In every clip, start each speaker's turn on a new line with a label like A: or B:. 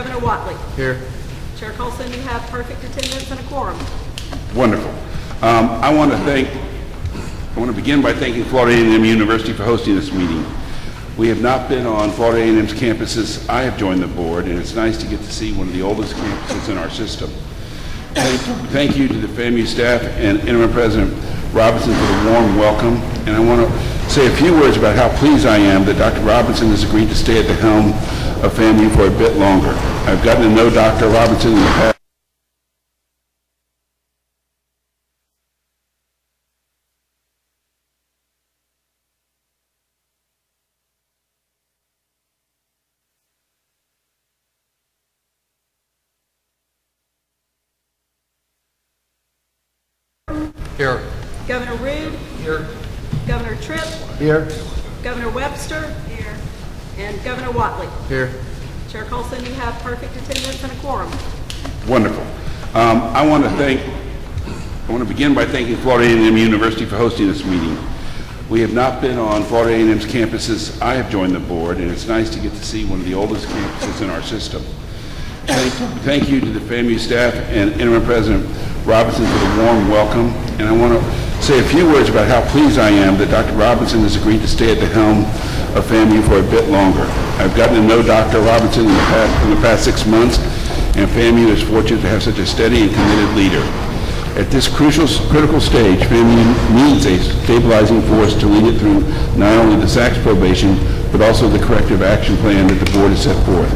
A: Governor Watley.
B: Here.
A: Chair Colson, you have perfect attendance and a quorum.
C: Wonderful. I want to begin by thanking Florida A&M University for hosting this meeting. We have not been on Florida A&M's campuses. I have joined the board, and it's nice to get to see one of the oldest campuses in our system. Thank you to the FAMU staff and Interim President Robinson for the warm welcome. And I want to say a few words about how pleased I am that Dr. Robinson has agreed to stay at the helm of FAMU for a bit longer. I've gotten to know Dr. Robinson in the past.
B: Here.
A: Governor Rude.
B: Here.
A: Governor Tripp.
B: Here.
A: Governor Webster. Here. And Governor Watley.
B: Here.
A: Chair Colson, you have perfect attendance and a quorum.
C: Wonderful. I want to begin by thanking Florida A&M University for hosting this meeting. We have not been on Florida A&M's campuses. I have joined the board, and it's nice to get to see one of the oldest campuses in our system. Thank you to the FAMU staff and Interim President Robinson for the warm welcome. And I want to say a few words about how pleased I am that Dr. Robinson has agreed to stay at the helm of FAMU for a bit longer. I've gotten to know Dr. Robinson in the past 6 months, and FAMU is fortunate to have such a steady and committed leader. At this critical stage, FAMU needs a stabilizing force to lead it through not only the SACS probation, but also the corrective action plan that the board has set forth.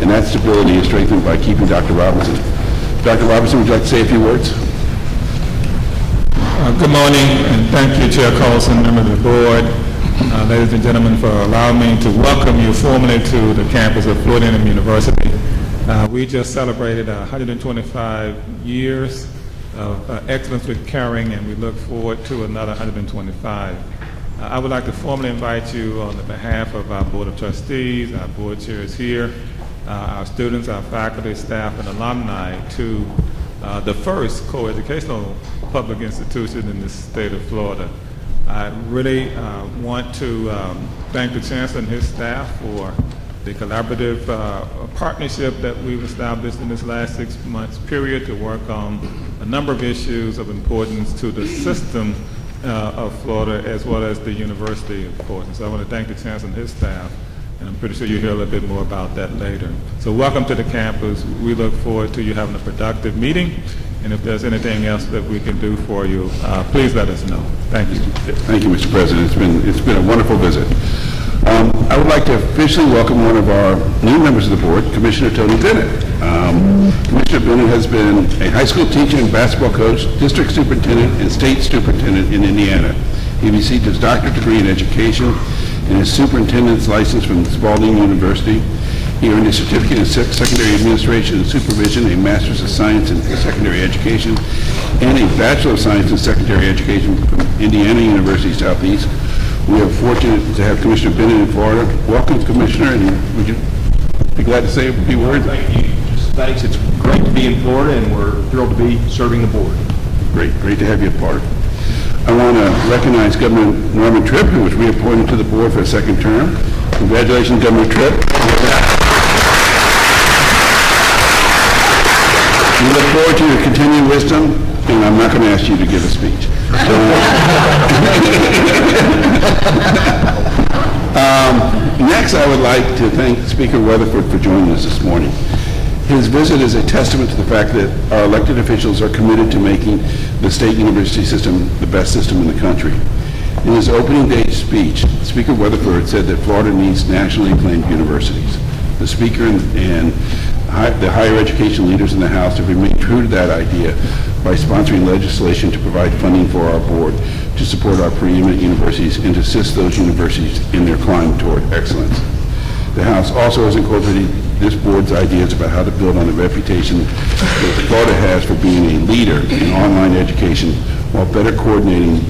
C: And that stability is strengthened by keeping Dr. Robinson. Dr. Robinson, would you like to say a few words?
D: Good morning, and thank you, Chair Colson, members of the board, ladies and gentlemen, for allowing me to welcome you formally to the campus of Florida A&M University. We just celebrated 125 years of excellence with caring, and we look forward to another 125. I would like to formally invite you on the behalf of our Board of Trustees, our board chairs here, our students, our faculty, staff, and alumni to the first co-educational public institution in the state of Florida. I really want to thank the Chancellor and his staff for the collaborative partnership that we've established in this last 6 months period to work on a number of issues of importance to the system of Florida as well as the university, of course. And so I want to thank the Chancellor and his staff, and I'm pretty sure you'll hear a little bit more about that later. So welcome to the campus. We look forward to you having a productive meeting, and if there's anything else that we can do for you, please let us know. Thank you.
C: Thank you, Mr. President. It's been a wonderful visit. I would like to officially welcome one of our new members of the board, Commissioner Tony Bennett. Commissioner Bennett has been a high school teacher and basketball coach, district superintendent, and state superintendent in Indiana. He received his doctorate degree in education and his superintendent's license from Spalding University. He earned a certificate in secondary administration and supervision, a master's of science in secondary education, and a bachelor of science in secondary education from Indiana University Southeast. We are fortunate to have Commissioner Bennett in Florida. Welcome, Commissioner, and would you be glad to say a few words?
E: Thank you. Just thanks. It's great to be in Florida, and we're thrilled to be serving the board.
C: Great to have you a part. I want to recognize Governor Norman Tripp, who was reappointed to the board for a second term. Congratulations, Governor Tripp. We look forward to your continued wisdom, and I'm not going to ask you to give a speech. Next, I would like to thank Speaker Weatherford for joining us this morning. His visit is a testament to the fact that our elected officials are committed to making the state university system the best system in the country. In his opening day speech, Speaker Weatherford said that Florida needs nationally acclaimed universities. The Speaker and the higher education leaders in the House have remained true to that idea by sponsoring legislation to provide funding for our board to support our preeminent universities and to assist those universities in their climb toward excellence. The House also has incorporated this board's ideas about how to build on the reputation that Florida has for being a leader in online education while better coordinating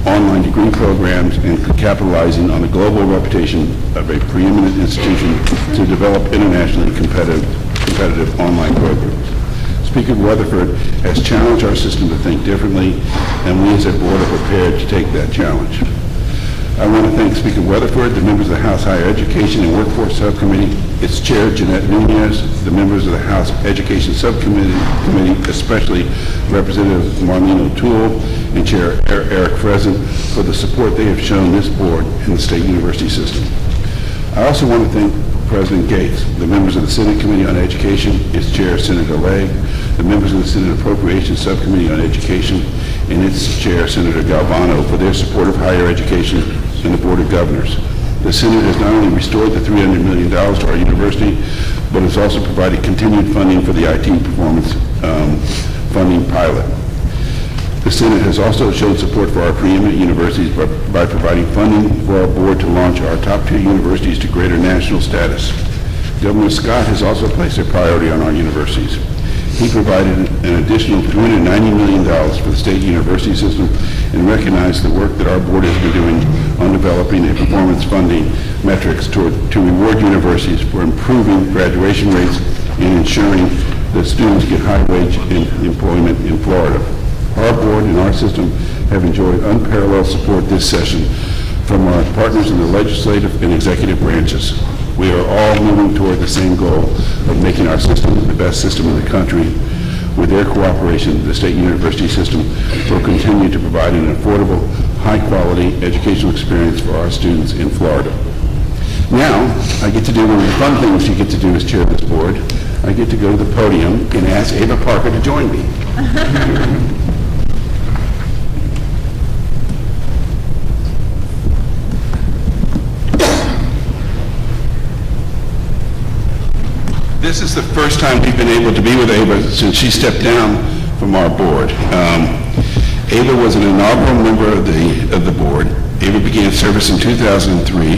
C: online degree programs and capitalizing on the global reputation of a preeminent institution to develop internationally competitive online programs. Speaker Weatherford has challenged our system to think differently, and we as a board are prepared to take that challenge. I want to thank Speaker Weatherford, the members of the House Higher Education and Workforce Subcommittee, its Chair, Jeanette Nunez, the members of the House Education Subcommittee, especially Representative Marlene O'Toole and Chair Eric Fresen, for the support they have shown this board and the state university system. I also want to thank President Gates, the members of the Senate Committee on Education, its Chair, Senator Legg, the members of the Senate Appropriations Subcommittee on Education, and its Chair, Senator Galvano, for their support of higher education and the Board of Governors. The Senate has not only restored the $300 million to our university, but has also provided continued funding for the IT performance funding pilot. The Senate has also shown support for our preeminent universities by providing funding for our board to launch our top 2 universities to greater national status. Governor Scott has also placed a priority on our universities. He provided an additional $290 million for the state university system and recognized the work that our board has been doing on developing a performance funding metrics to reward universities for improving graduation rates and ensuring that students get high-wage employment in Florida. Our board and our system have enjoyed unparalleled support this session from our partners in the legislative and executive branches. We are all moving toward the same goal of making our system the best system in the country. With their cooperation, the state university system will continue to provide an affordable, high-quality educational experience for our students in Florida. Now, I get to do one of the fun things you get to do as chair of this board. I get to go to the podium and ask Ava Parker to join me. This is the first time we've been able to be with Ava since she stepped down from our board. Ava was an inaugural member of the board. Ava began service in 2003.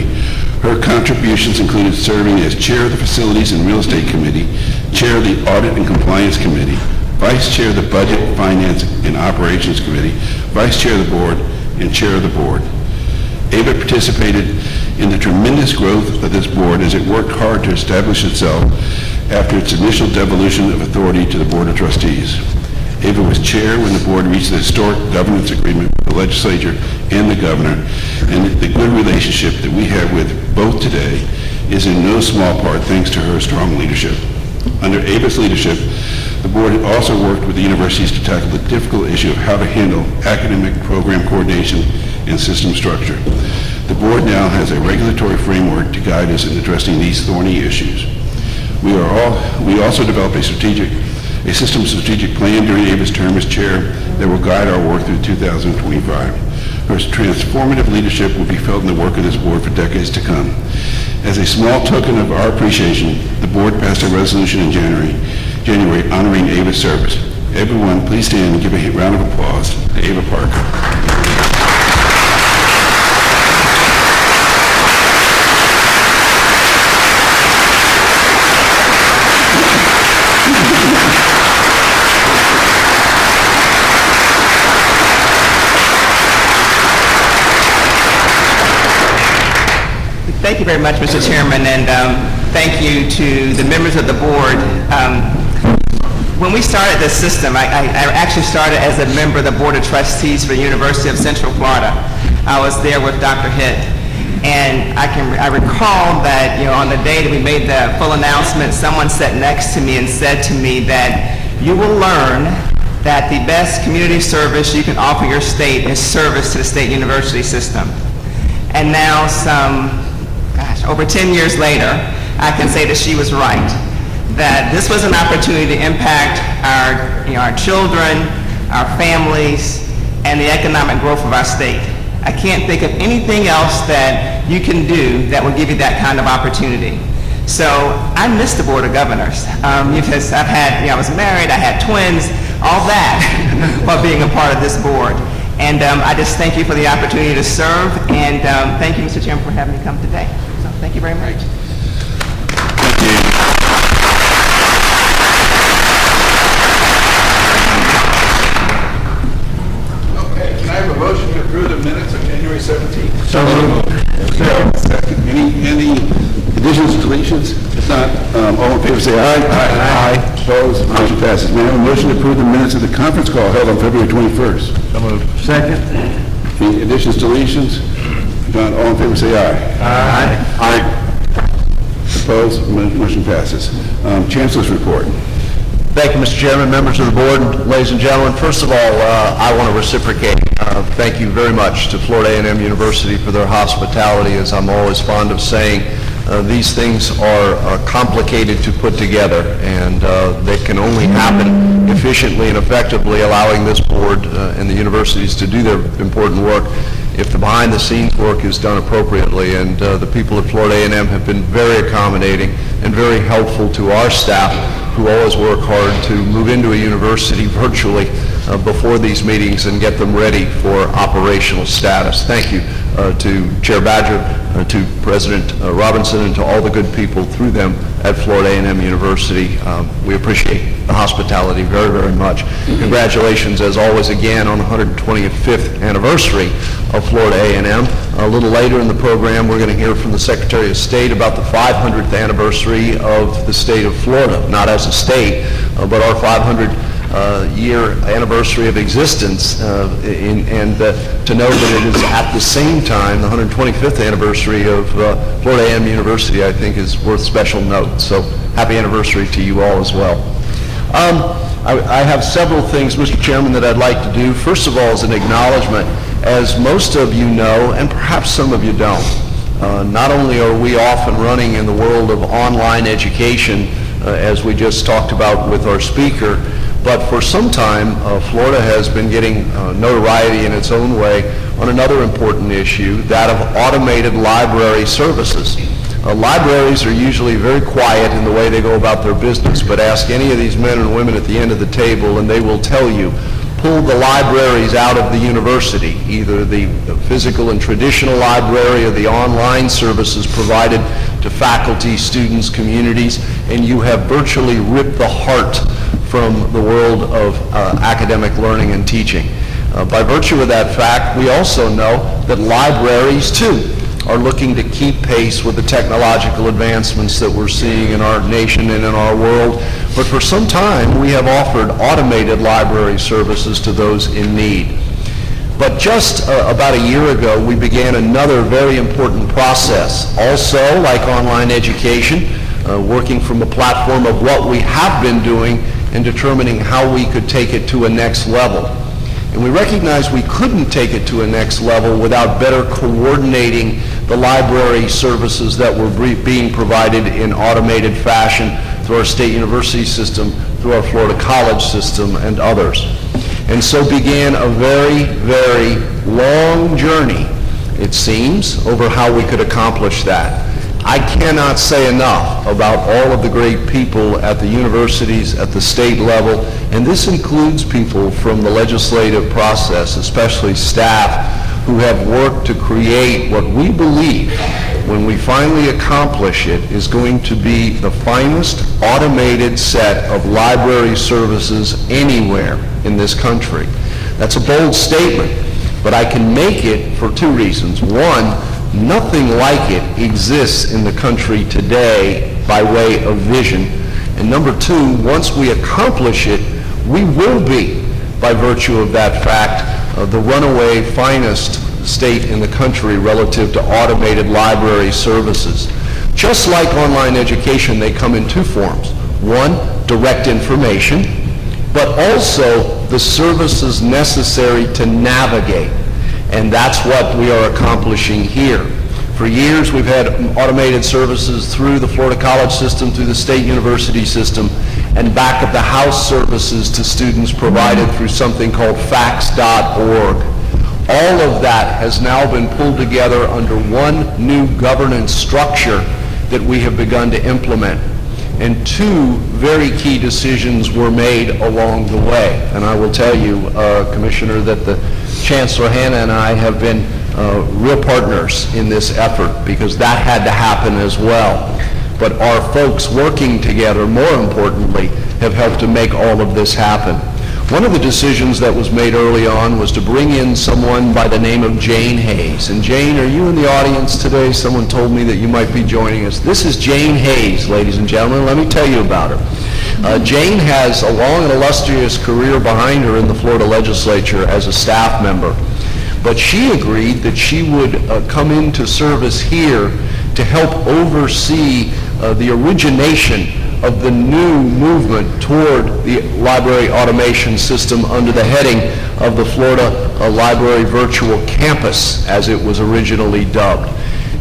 C: Her contributions included serving as chair of the Facilities and Real Estate Committee, chair of the Audit and Compliance Committee, vice chair of the Budget, Finance, and Operations Committee, vice chair of the board, and chair of the board. Ava participated in the tremendous growth of this board as it worked hard to establish itself after its initial devolution of authority to the Board of Trustees. Ava was chair when the board reached the historic governance agreement with the legislature and the governor, and the good relationship that we have with both today is in no small part thanks to her strong leadership. Under Ava's leadership, the board also worked with the universities to tackle the difficult issue of how to handle academic program coordination and system structure. The board now has a regulatory framework to guide us in addressing these thorny issues. We also developed a system strategic plan during Ava's term as chair that will guide our work through 2025. Her transformative leadership will be felt in the work of this board for decades to come. As a small token of our appreciation, the board passed a resolution in January honoring Ava's service. Everyone, please stand and give a round of applause to Ava Parker.
B: Thank you very much, Mr. Chairman, and thank you to the members of the board. When we started this system, I actually started as a member of the Board of Trustees for the University of Central Florida. I was there with Dr. Hitt, and I recall that, on the day that we made the full announcement, someone sat next to me and said to me that you will learn that the best community service you can offer your state is service to the state university system. And now over 10 years later, I can say that she was right, that this was an opportunity to impact our children, our families, and the economic growth of our state. I can't think of anything else that you can do that will give you that kind of opportunity. So I miss the Board of Governors because I was married, I had twins, all that while being a part of this board. And I just thank you for the opportunity to serve, and thank you, Mr. Chairman, for having me come today. So thank you very much.
C: Thank you. Okay, can I have a motion to approve the minutes of January 17th?
D: So moved.
C: Second. Any additions, deletions? If not, all in favor say aye. Aye. Opposed? Motion passes. May I have a motion to approve the minutes of the conference call held on February 21st?
D: So moved.
C: Second. Any additions, deletions? If not, all in favor say aye. Aye. Opposed? Motion passes. Chancellor's report.
E: Thank you, Mr. Chairman, members of the board, ladies and gentlemen. First of all, I want to reciprocate. Thank you very much to Florida A&M University for their hospitality. As I'm always fond of saying, these things are complicated to put together, and they can only happen efficiently and effectively, allowing this board and the universities to do their important work if the behind-the-scenes work is done appropriately. And the people at Florida A&M have been very accommodating and very helpful to our staff, who always work hard to move into a university virtually before these meetings and get them ready for operational status. Thank you to Chair Badger, to President Robinson, and to all the good people through them at Florida A&M University. We appreciate the hospitality very, very much. Congratulations, as always, again on the 125th anniversary of Florida A&M. A little later in the program, we're going to hear from the Secretary of State about the 500th anniversary of the state of Florida, not as a state, but our 500-year anniversary of existence, and to know that it is at the same time the 125th anniversary of Florida A&M University, I think, is worth special note. So happy anniversary to you all as well. I have several things, Mr. Chairman, that I'd like to do. First of all, is an acknowledgement. As most of you know, and perhaps some of you don't, not only are we off and running in the world of online education, as we just talked about with our speaker, but for some time, Florida has been getting notoriety in its own way on another important issue, that of automated library services. Libraries are usually very quiet in the way they go about their business, but ask any of these men and women at the end of the table and they will tell you, pull the libraries out of the university, either the physical and traditional library or the online services provided to faculty, students, communities, and you have virtually ripped the heart from the world of academic learning and teaching. By virtue of that fact, we also know that libraries, too, are looking to keep pace with the technological advancements that we're seeing in our nation and in our world. But for some time, we have offered automated library services to those in need. But just about a year ago, we began another very important process. Also, like online education, working from a platform of what we have been doing and determining how we could take it to a next level. And we recognized we couldn't take it to a next level without better coordinating the library services that were being provided in automated fashion through our state university system, through our Florida college system, and others. And so began a very, very long journey, it seems, over how we could accomplish that. I cannot say enough about all of the great people at the universities, at the state level, and this includes people from the legislative process, especially staff, who have worked to create what we believe, when we finally accomplish it, is going to be the finest automated set of library services anywhere in this country. That's a bold statement, but I can make it for two reasons. One, nothing like it exists in the country today by way of vision. And number two, once we accomplish it, we will be, by virtue of that fact, the runaway finest state in the country relative to automated library services. Just like online education, they come in two forms. One, direct information, but also the services necessary to navigate. And that's what we are accomplishing here. For years, we've had automated services through the Florida college system, through the state university system, and back of the house services to students provided through something called fax.org. All of that has now been pulled together under one new governance structure that we have begun to implement. And two very key decisions were made along the way. And I will tell you, Commissioner, that the Chancellor Hanna and I have been real partners in this effort, because that had to happen as well. But our folks working together, more importantly, have helped to make all of this happen. One of the decisions that was made early on was to bring in someone by the name of Jane Hayes. And Jane, are you in the audience today? Someone told me that you might be joining us. This is Jane Hayes, ladies and gentlemen. Let me tell you about her. Jane has a long and illustrious career behind her in the Florida legislature as a staff member. but she agreed that she would come into service here to help oversee the origination of the new movement toward the library automation system under the heading of the Florida Library Virtual Campus, as it was originally dubbed.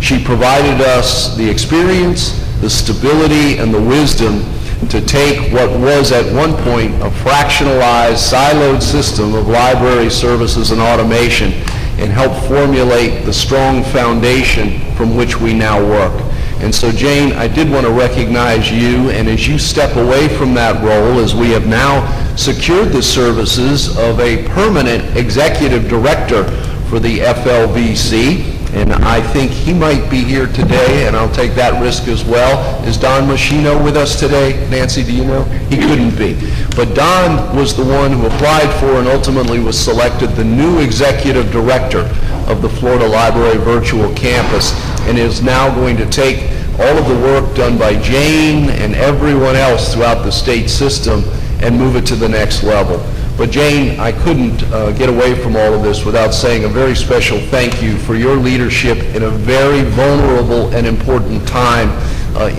E: She provided us the experience, the stability, and the wisdom to take what was at one point a fractionalized, siloed system of library services and automation and help formulate the strong foundation from which we now work. And so, Jane, I did want to recognize you, and as you step away from that role, as we have now secured the services of a permanent executive director for the FLVC, and I think he might be here today, and I'll take that risk as well. Is Don Machino with us today? Nancy, do you know? He couldn't be. But Don was the one who applied for and ultimately was selected the new executive director of the Florida Library Virtual Campus, and is now going to take all of the work done by Jane and everyone else throughout the state system and move it to the next level. But Jane, I couldn't get away from all of this without saying a very special thank you for your leadership in a very vulnerable and important time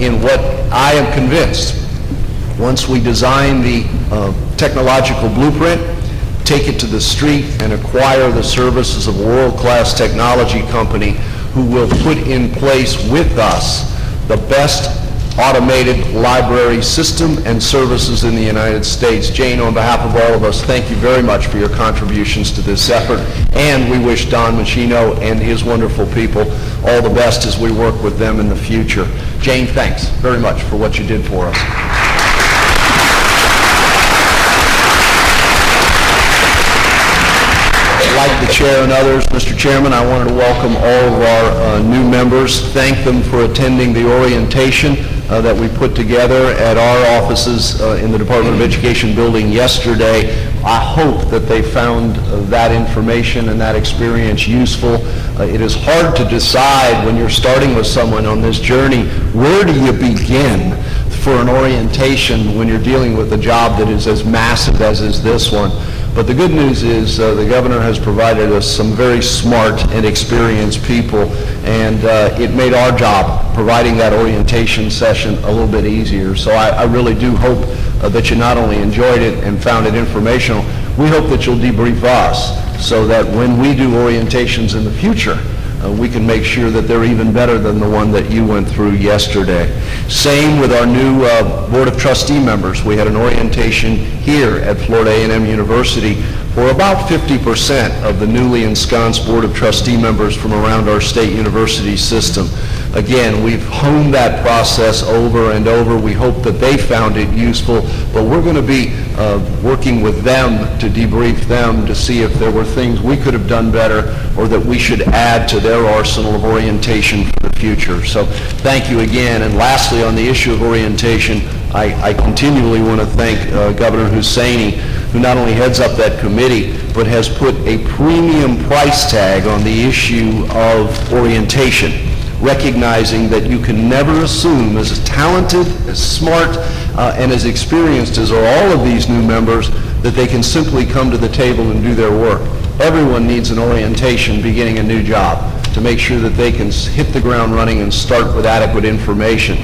E: in what I am convinced, once we design the technological blueprint, take it to the street, and acquire the services of a world-class technology company who will put in place with us the best automated library system and services in the United States. Jane, on behalf of all of us, thank you very much for your contributions to this effort, and we wish Don Machino and his wonderful people all the best as we work with them in the future. Jane, thanks very much for what you did for us. Like the chair and others, Mr. Chairman, I wanted to welcome all of our new members, thank them for attending the orientation that we put together at our offices in the Department of Education building yesterday. I hope that they found that information and that experience useful. It is hard to decide when you're starting with someone on this journey, where do you begin for an orientation when you're dealing with a job that is as massive as is this one. But the good news is the governor has provided us some very smart and experienced people, and it made our job providing that orientation session a little bit easier. So I really do hope that you not only enjoyed it and found it informational, we hope that you'll debrief us so that when we do orientations in the future, we can make sure that they're even better than the one that you went through yesterday. Same with our new Board of Trustee members. We had an orientation here at Florida A&M University for about 50% of the newly ensconced Board of Trustee members from around our state university system. Again, we've honed that process over and over. We hope that they found it useful, but we're going to be working with them to debrief them to see if there were things we could have done better or that we should add to their arsenal of orientation for the future. So thank you again. And lastly, on the issue of orientation, I continually want to thank Governor Husseini, who not only heads up that committee, but has put a premium price tag on the issue of orientation, recognizing that you can never assume, as talented, as smart, and as experienced as are all of these new members, that they can simply come to the table and do their work. Everyone needs an orientation beginning a new job to make sure that they can hit the ground running and start with adequate information.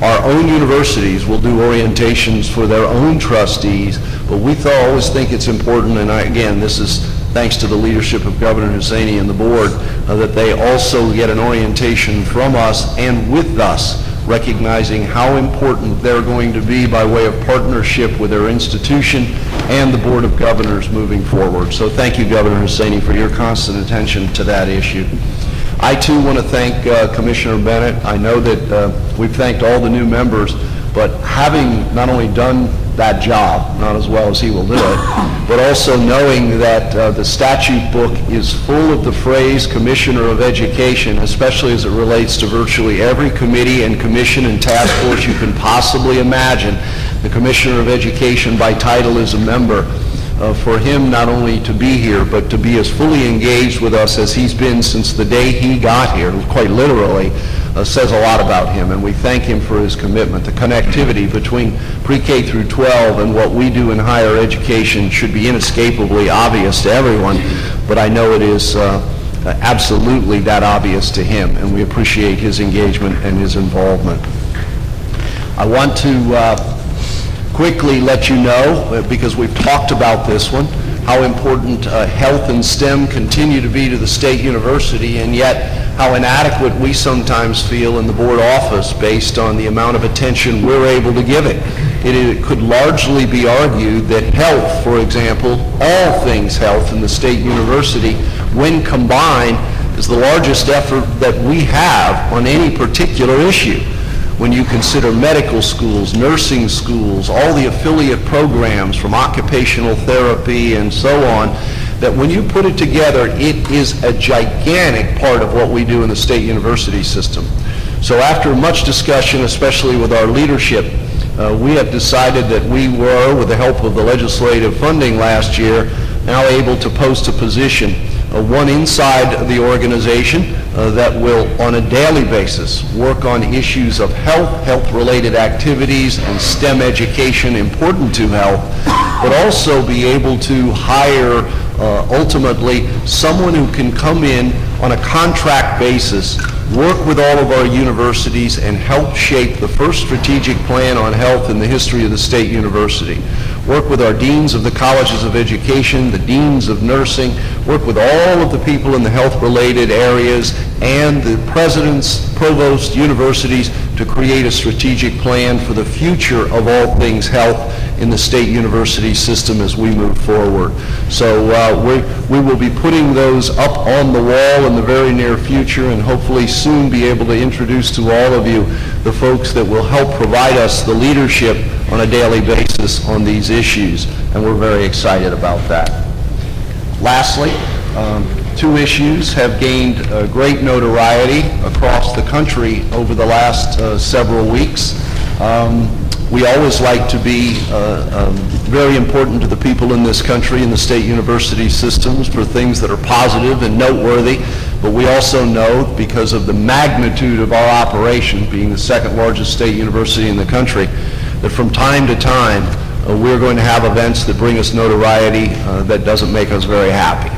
E: Our own universities will do orientations for their own trustees, but we always think it's important, and again, this is thanks to the leadership of Governor Husseini and the board, that they also get an orientation from us and with us, recognizing how important they're going to be by way of partnership with their institution and the Board of Governors moving forward. So thank you, Governor Husseini, for your constant attention to that issue. I too want to thank Commissioner Bennett. I know that we've thanked all the new members, but having not only done that job, not as well as he will do it, but also knowing that the statute book is full of the phrase Commissioner of Education, especially as it relates to virtually every committee and commission and task force you can possibly imagine. The Commissioner of Education by title is a member. For him not only to be here, but to be as fully engaged with us as he's been since the day he got here, quite literally, says a lot about him, and we thank him for his commitment. The connectivity between pre-K through 12 and what we do in higher education should be inescapably obvious to everyone, but I know it is absolutely that obvious to him, and we appreciate his engagement and his involvement. I want to quickly let you know, because we've talked about this one, how important health and STEM continue to be to the State University, and yet how inadequate we sometimes feel in the board office based on the amount of attention we're able to give it. It could largely be argued that health, for example, all things health in the State University, when combined, is the largest effort that we have on any particular issue. When you consider medical schools, nursing schools, all the affiliate programs from occupational therapy and so on, that when you put it together, it is a gigantic part of what we do in the State University system. So after much discussion, especially with our leadership, we have decided that we were, with the help of the legislative funding last year, now able to post a position, one inside the organization that will, on a daily basis, work on issues of health, health-related activities, and STEM education important to health, but also be able to hire ultimately someone who can come in on a contract basis, work with all of our universities, and help shape the first strategic plan on health in the history of the State University. Work with our deans of the colleges of education, the deans of nursing, work with all of the people in the health-related areas and the presidents, provosts, universities to create a strategic plan for the future of all things health in the State University system as we move forward. So we will be putting those up on the wall in the very near future, and hopefully soon be able to introduce to all of you the folks that will help provide us the leadership on a daily basis on these issues, and we're very excited about that. Lastly, two issues have gained great notoriety across the country over the last several weeks. We always like to be very important to the people in this country and the State University systems for things that are positive and noteworthy, but we also know, because of the magnitude of our operation, being the second largest state university in the country, that from time to time we're going to have events that bring us notoriety that doesn't make us very happy.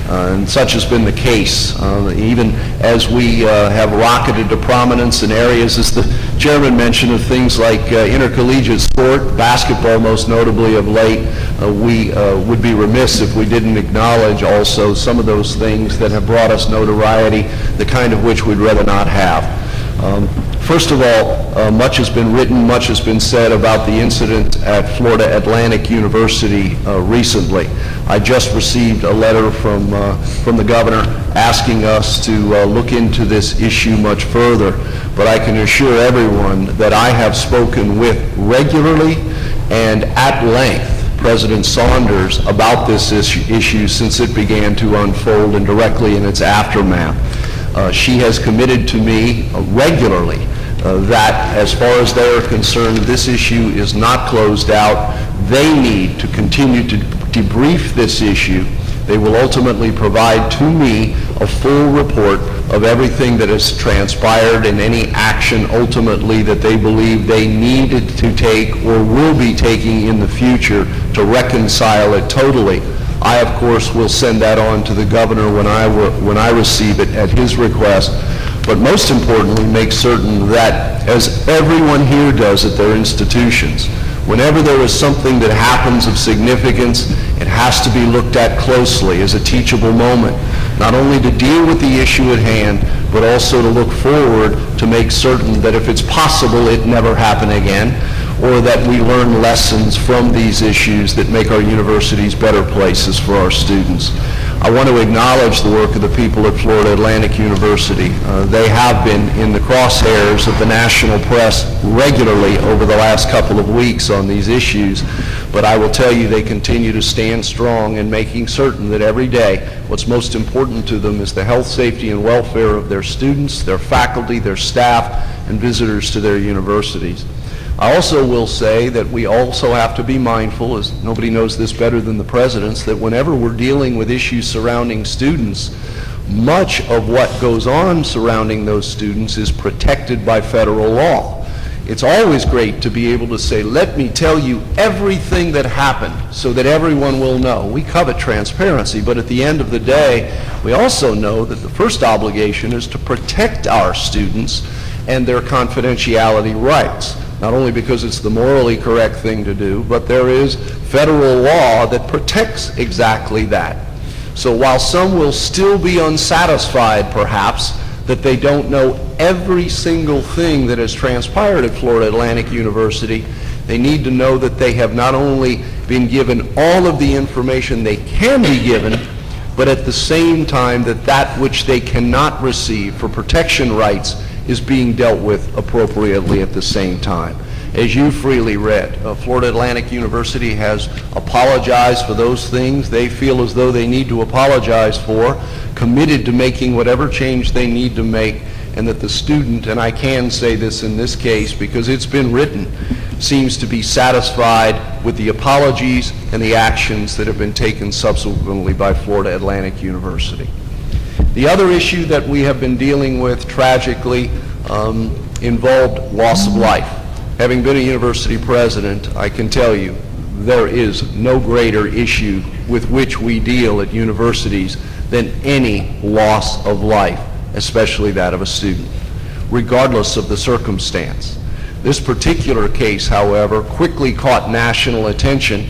E: And such has been the case, even as we have rocketed to prominence in areas, as the chairman mentioned, of things like intercollegiate sport, basketball most notably of late. We would be remiss if we didn't acknowledge also some of those things that have brought us notoriety, the kind of which we'd rather not have. First of all, much has been written, much has been said about the incident at Florida Atlantic University recently. I just received a letter from the governor asking us to look into this issue much further, but I can assure everyone that I have spoken with regularly and at length President Saunders about this issue since it began to unfold and directly in its aftermath. She has committed to me regularly that as far as they are concerned, this issue is not closed out. They need to continue to debrief this issue. They will ultimately provide to me a full report of everything that has transpired and any action ultimately that they believe they needed to take or will be taking in the future to reconcile it totally. I, of course, will send that on to the governor when I receive it at his request, but most importantly, make certain that, as everyone here does at their institutions, whenever there is something that happens of significance, it has to be looked at closely as a teachable moment, not only to deal with the issue at hand, but also to look forward to make certain that if it's possible, it never happen again, or that we learn lessons from these issues that make our universities better places for our students. I want to acknowledge the work of the people at Florida Atlantic University. They have been in the crosshairs of the national press regularly over the last couple of weeks on these issues, but I will tell you they continue to stand strong in making certain that every day what's most important to them is the health, safety, and welfare of their students, their faculty, their staff, and visitors to their universities. I also will say that we also have to be mindful, as nobody knows this better than the presidents, that whenever we're dealing with issues surrounding students, much of what goes on surrounding those students is protected by federal law. It's always great to be able to say, let me tell you everything that happened so that everyone will know. We covet transparency, but at the end of the day, we also know that the first obligation is to protect our students and their confidentiality rights. Not only because it's the morally correct thing to do, but there is federal law that protects exactly that. So while some will still be unsatisfied, perhaps, that they don't know every single thing that has transpired at Florida Atlantic University, they need to know that they have not only been given all of the information they can be given, but at the same time that that which they cannot receive for protection rights is being dealt with appropriately at the same time. As you freely read, Florida Atlantic University has apologized for those things they feel as though they need to apologize for, committed to making whatever change they need to make, and that the student, and I can say this in this case because it's been written, seems to be satisfied with the apologies and the actions that have been taken subsequently by Florida Atlantic University. The other issue that we have been dealing with, tragically, involved loss of life. Having been a university president, I can tell you there is no greater issue with which we deal at universities than any loss of life, especially that of a student, regardless of the circumstance. This particular case, however, quickly caught national attention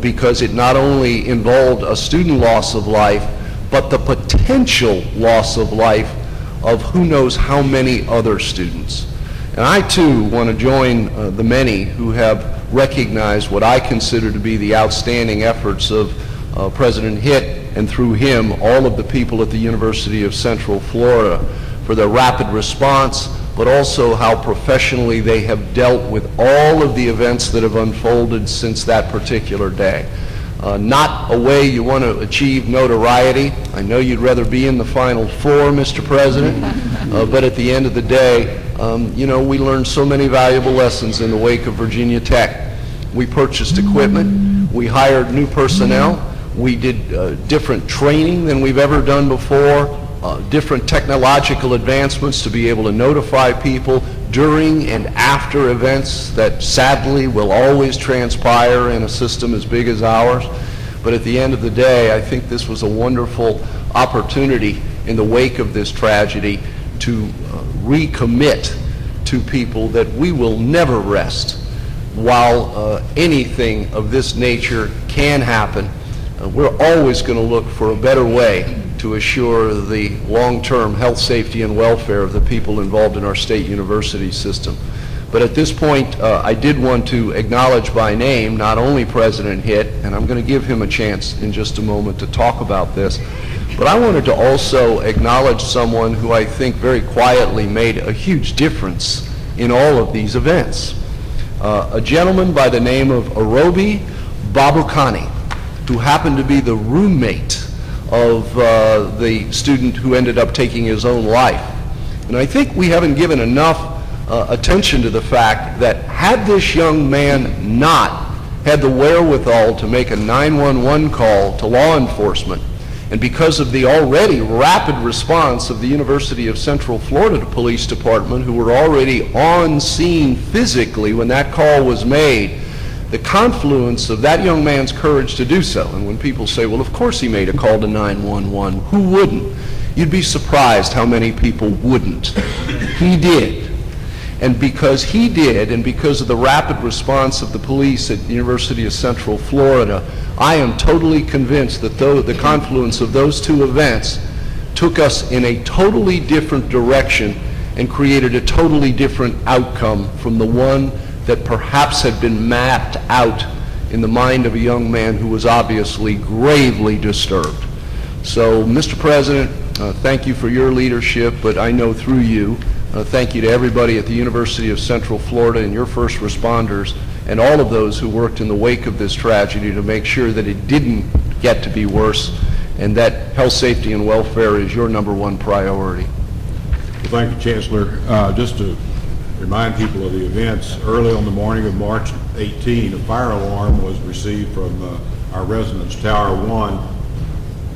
E: because it not only involved a student loss of life, but the potential loss of life of who knows how many other students. And I, too, want to join the many who have recognized what I consider to be the outstanding efforts of President Hitt, and through him, all of the people at the University of Central Florida for their rapid response, but also how professionally they have dealt with all of the events that have unfolded since that particular day. Not a way you want to achieve notoriety. I know you'd rather be in the Final Four, Mr. President, but at the end of the day, you know, we learned so many valuable lessons in the wake of Virginia Tech. We purchased equipment, we hired new personnel, we did different training than we've ever done before, different technological advancements to be able to notify people during and after events that sadly will always transpire in a system as big as ours. But at the end of the day, I think this was a wonderful opportunity in the wake of this tragedy to recommit to people that we will never rest. While anything of this nature can happen, we're always going to look for a better way to assure the long-term health, safety, and welfare of the people involved in our state university system. But at this point, I did want to acknowledge by name not only President Hitt, and I'm going to give him a chance in just a moment to talk about this, but I wanted to also acknowledge someone who I think very quietly made a huge difference in all of these events. A gentleman by the name of Arobi Babukani, who happened to be the roommate of the student who ended up taking his own life. And I think we haven't given enough attention to the fact that had this young man not had the wherewithal to make a 911 call to law enforcement, and because of the already rapid response of the University of Central Florida Police Department, who were already on scene physically when that call was made, the confluence of that young man's courage to do so. And when people say, well, of course he made a call to 911, who wouldn't? You'd be surprised how many people wouldn't. He did. And because he did, and because of the rapid response of the police at the University of Central Florida, I am totally convinced that the confluence of those two events took us in a totally different direction and created a totally different outcome from the one that perhaps had been mapped out in the mind of a young man who was obviously gravely disturbed. So, Mr. President, thank you for your leadership, but I know through you, thank you to everybody at the University of Central Florida and your first responders and all of those who worked in the wake of this tragedy to make sure that it didn't get to be worse and that health, safety, and welfare is your #1 priority.
F: Well, thank you, Chancellor. Just to remind people of the events, early on the morning of March 18, a fire alarm was received from our residence, Tower 1,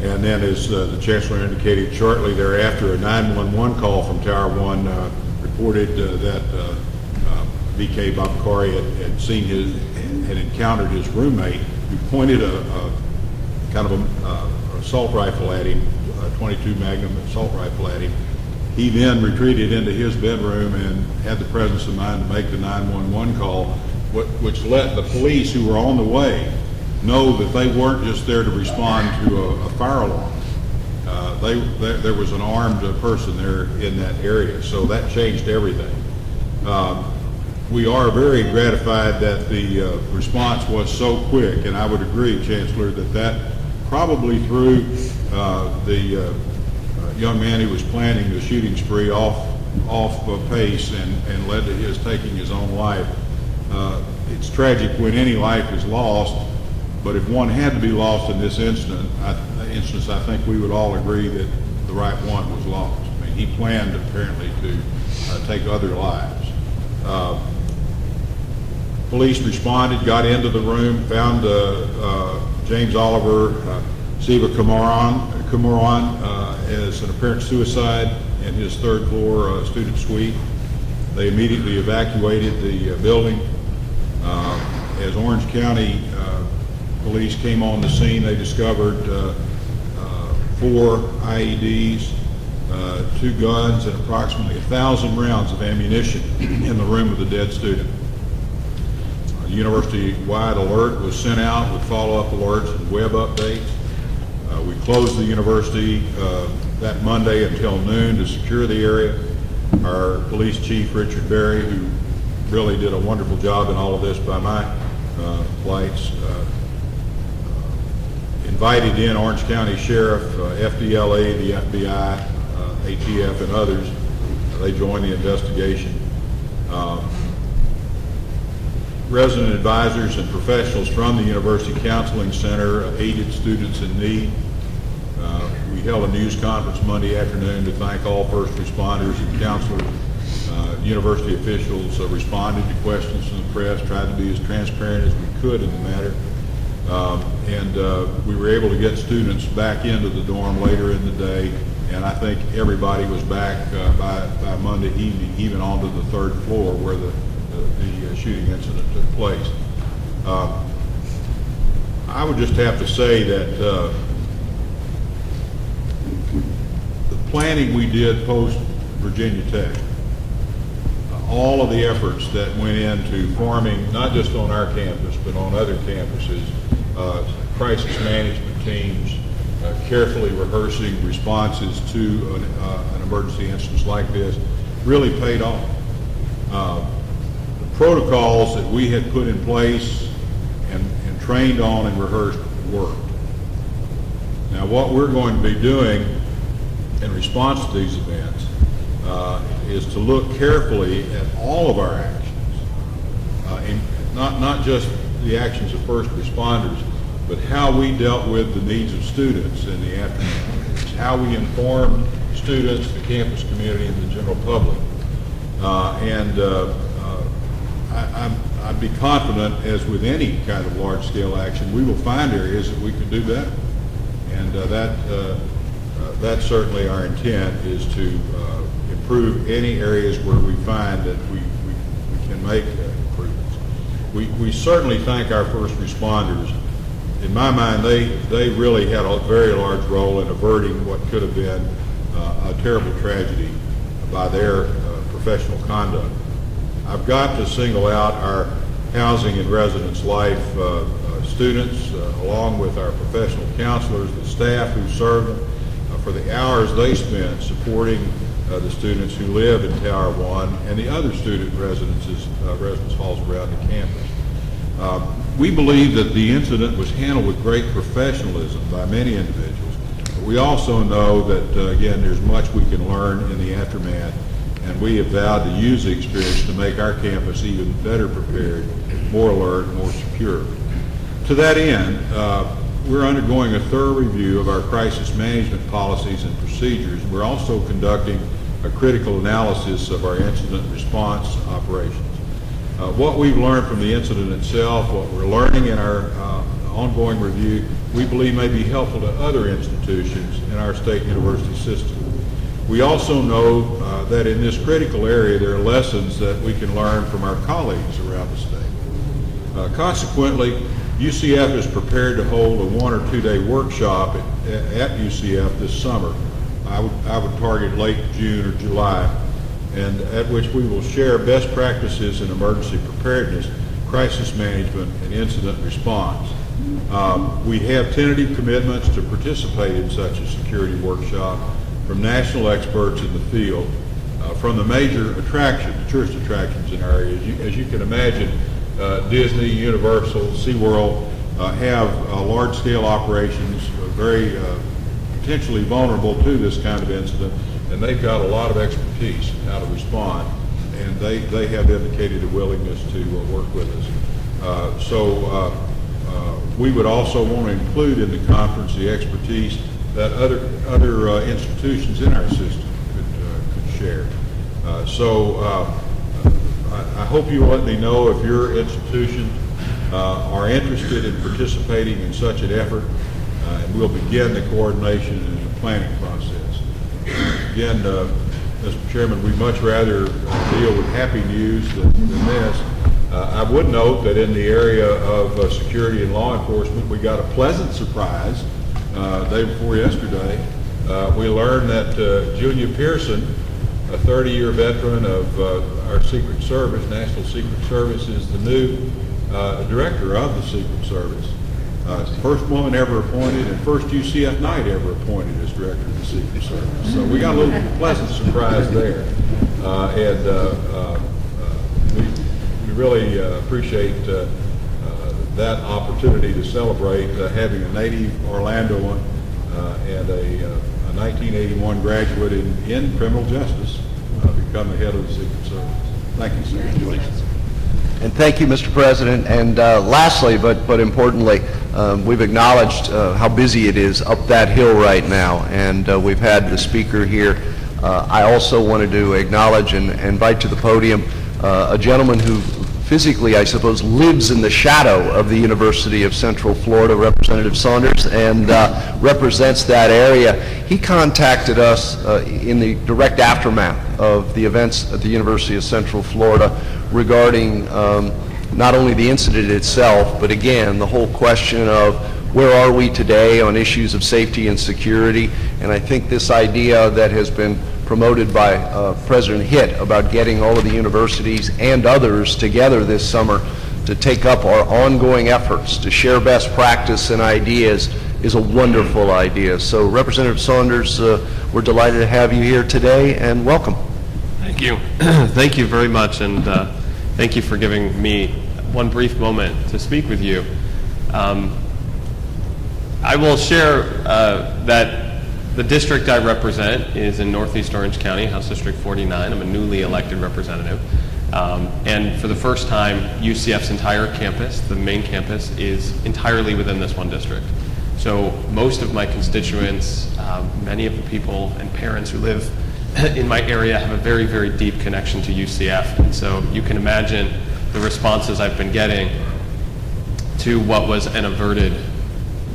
F: And then, as the Chancellor indicated, shortly thereafter, a 911 call from Tower 1 reported that V.K. Babakari had encountered his roommate, who pointed a kind of a assault rifle at him, a .22 Magnum assault rifle at him. He then retreated into his bedroom and had the presence of mind to make the 911 call, which let the police who were on the way know that they weren't just there to respond to a fire alarm. There was an armed person there in that area, so that changed everything. We are very gratified that the response was so quick, and I would agree, Chancellor, that probably threw the young man who was planning the shooting spree off pace and led to his taking his own life. It's tragic when any life is lost, but if one had to be lost in this instance, I think we would all agree that the right one was lost. I mean, he planned apparently to take other lives. Police responded, got into the room, found James Oliver Siva Kumaran as an apparent suicide in his third floor student suite. They immediately evacuated the building. As Orange County police came on the scene, they discovered 4 IEDs, 2 guns, and approximately 1,000 rounds of ammunition in the room of the dead student. A university-wide alert was sent out with follow-up alerts and web updates. We closed the university that Monday until noon to secure the area. Our police chief, Richard Berry, who really did a wonderful job in all of this by my lights, invited in Orange County Sheriff, FDLA, the FBI, ATF, and others. They joined the investigation. Resident advisors and professionals from the University Counseling Center aided students in need. We held a news conference Monday afternoon to thank all first responders and counselors. University officials responded to questions from the press, tried to be as transparent as we could in the matter. And we were able to get students back into the dorm later in the day, and I think everybody was back by Monday evening, even onto the 3rd floor where the shooting incident took place. I would just have to say that the planning we did post Virginia Tech, all of the efforts that went into forming, not just on our campus, but on other campuses, crisis management teams, carefully rehearsing responses to an emergency instance like this, really paid off. The protocols that we had put in place and trained on and rehearsed worked. Now, what we're going to be doing in response to these events is to look carefully at all of our actions, not just the actions of first responders, but how we dealt with the needs of students in the aftermath. It's how we informed students, the campus community, and the general public. I'd be confident, as with any kind of large-scale action, we will find areas that we can do better. And that's certainly our intent, is to improve any areas where we find that we can make improvements. We certainly thank our first responders. In my mind, they really had a very large role in averting what could have been a terrible tragedy by their professional conduct. I've got to single out our housing and residence life students, along with our professional counselors, the staff who serve them, for the hours they spent supporting the students who live in Tower 1 and the other student residence halls around the campus. We believe that the incident was handled with great professionalism by many individuals. But we also know that, again, there's much we can learn in the aftermath, and we have vowed to use the experience to make our campus even better prepared, more alert, more secure. To that end, we're undergoing a thorough review of our crisis management policies and procedures. We're also conducting a critical analysis of our incident response operations. What we've learned from the incident itself, what we're learning in our ongoing review we believe may be helpful to other institutions in our state university system. We also know that in this critical area there are lessons that we can learn from our colleagues around the state. Consequently, UCF is prepared to hold a 1 or 2 day workshop at UCF this summer. I would target late June or July, and at which we will share best practices in emergency preparedness, crisis management, and incident response. We have tentative commitments to participate in such a security workshop from national experts in the field, from the major attractions, tourist attractions in our area. As you can imagine, Disney, Universal, SeaWorld have large-scale operations, very potentially vulnerable to this kind of incident, and they've got a lot of expertise in how to respond, and they have indicated a willingness to work with us. So we would also want to include in the conference the expertise that other institutions in our system could share. I hope you let me know if your institutions are interested in participating in such an effort, and we'll begin the coordination and the planning process. Again, Mr. Chairman, we'd much rather deal with happy news than this. I would note that in the area of security and law enforcement, we got a pleasant surprise day before yesterday. We learned that Julia Pearson, a 30-year veteran of our Secret Service, National Secret Service, is the new director of the Secret Service. First woman ever appointed and first UCF Knight ever appointed as director of the Secret Service. So we got a little pleasant surprise there. We really appreciate that opportunity to celebrate having a native Orlandoan and a 1981 graduate in criminal justice become the head of the Secret Service. Thank you, sir. Congratulations.
E: And thank you, Mr. President. And lastly, but importantly, we've acknowledged how busy it is up that hill right now, and we've had the speaker here. I also wanted to acknowledge and invite to the podium a gentleman who physically, I suppose, lives in the shadow of the University of Central Florida, Representative Saunders, and represents that area. He contacted us in the direct aftermath of the events at the University of Central Florida regarding not only the incident itself, but again, the whole question of where are we today on issues of safety and security. And I think this idea that has been promoted by President Hitt about getting all of the universities and others together this summer to take up our ongoing efforts to share best practice and ideas is a wonderful idea. So Representative Saunders, we're delighted to have you here today, and welcome.
G: Thank you. Thank you very much, and thank you for giving me one brief moment to speak with you. I will share that the district I represent is in Northeast Orange County, House District 49. I'm a newly elected representative. And for the first time, UCF's entire campus, the main campus, is entirely within this one district. So most of my constituents, many of the people and parents who live in my area have a very, very deep connection to UCF. And so you can imagine the responses I've been getting to what was an averted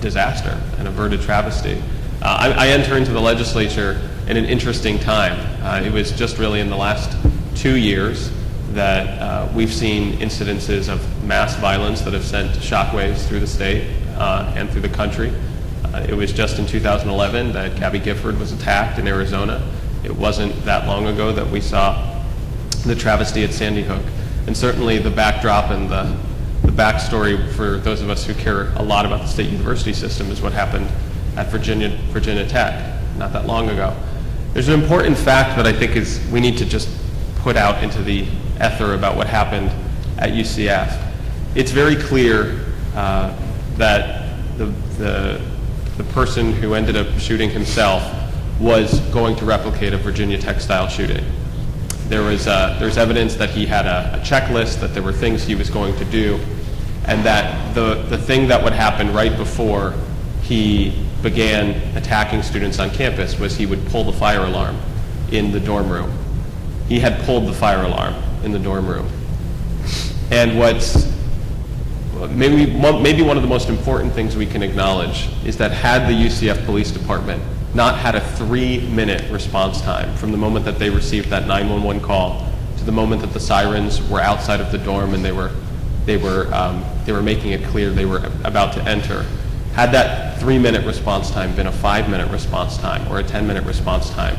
G: disaster, an averted travesty. I enter into the legislature in an interesting time. It was just really in the last 2 years that we've seen incidences of mass violence that have sent shockwaves through the state and through the country. It was just in 2011 that Gabby Gifford was attacked in Arizona. It wasn't that long ago that we saw the travesty at Sandy Hook. And certainly the backdrop and the backstory for those of us who care a lot about the state university system is what happened at Virginia Tech not that long ago. There's an important fact that I think is we need to just put out into the ether about what happened at UCF. It's very clear that the person who ended up shooting himself was going to replicate a Virginia Tech style shooting. There's evidence that he had a checklist, that there were things he was going to do, and that the thing that would happen right before he began attacking students on campus was he would pull the fire alarm in the dorm room. He had pulled the fire alarm in the dorm room. And maybe one of the most important things we can acknowledge is that had the UCF Police Department not had a 3-minute response time from the moment that they received that 911 call to the moment that the sirens were outside of the dorm and they were making it clear they were about to enter, had that 3-minute response time been a 5-minute response time or a 10-minute response time,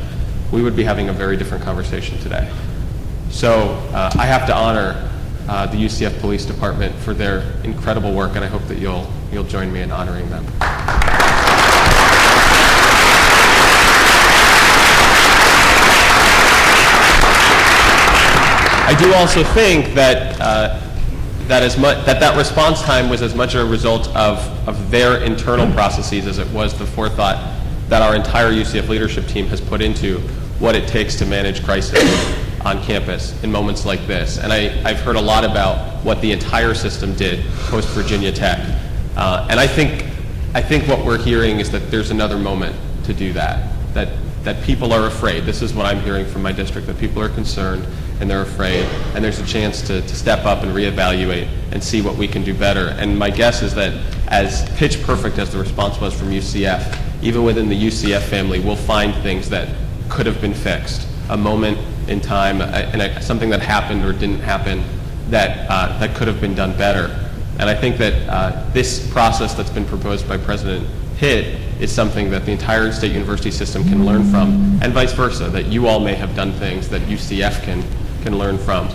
G: we would be having a very different conversation today. So I have to honor the UCF Police Department for their incredible work, and I hope that you'll join me in honoring them. I do also think that that response time was as much a result of their internal processes as it was the forethought that our entire UCF leadership team has put into what it takes to manage crisis on campus in moments like this. And I've heard a lot about what the entire system did post-Virginia Tech. And I think what we're hearing is that there's another moment to do that people are afraid. This is what I'm hearing from my district, that people are concerned and they're afraid, and there's a chance to step up and reevaluate and see what we can do better. And my guess is that as pitch perfect as the response was from UCF, even within the UCF family, we'll find things that could have been fixed, a moment in time, something that happened or didn't happen that could have been done better. And I think that this process that's been proposed by President Hitt is something that the entire state university system can learn from, and vice versa, that you all may have done things that UCF can learn from.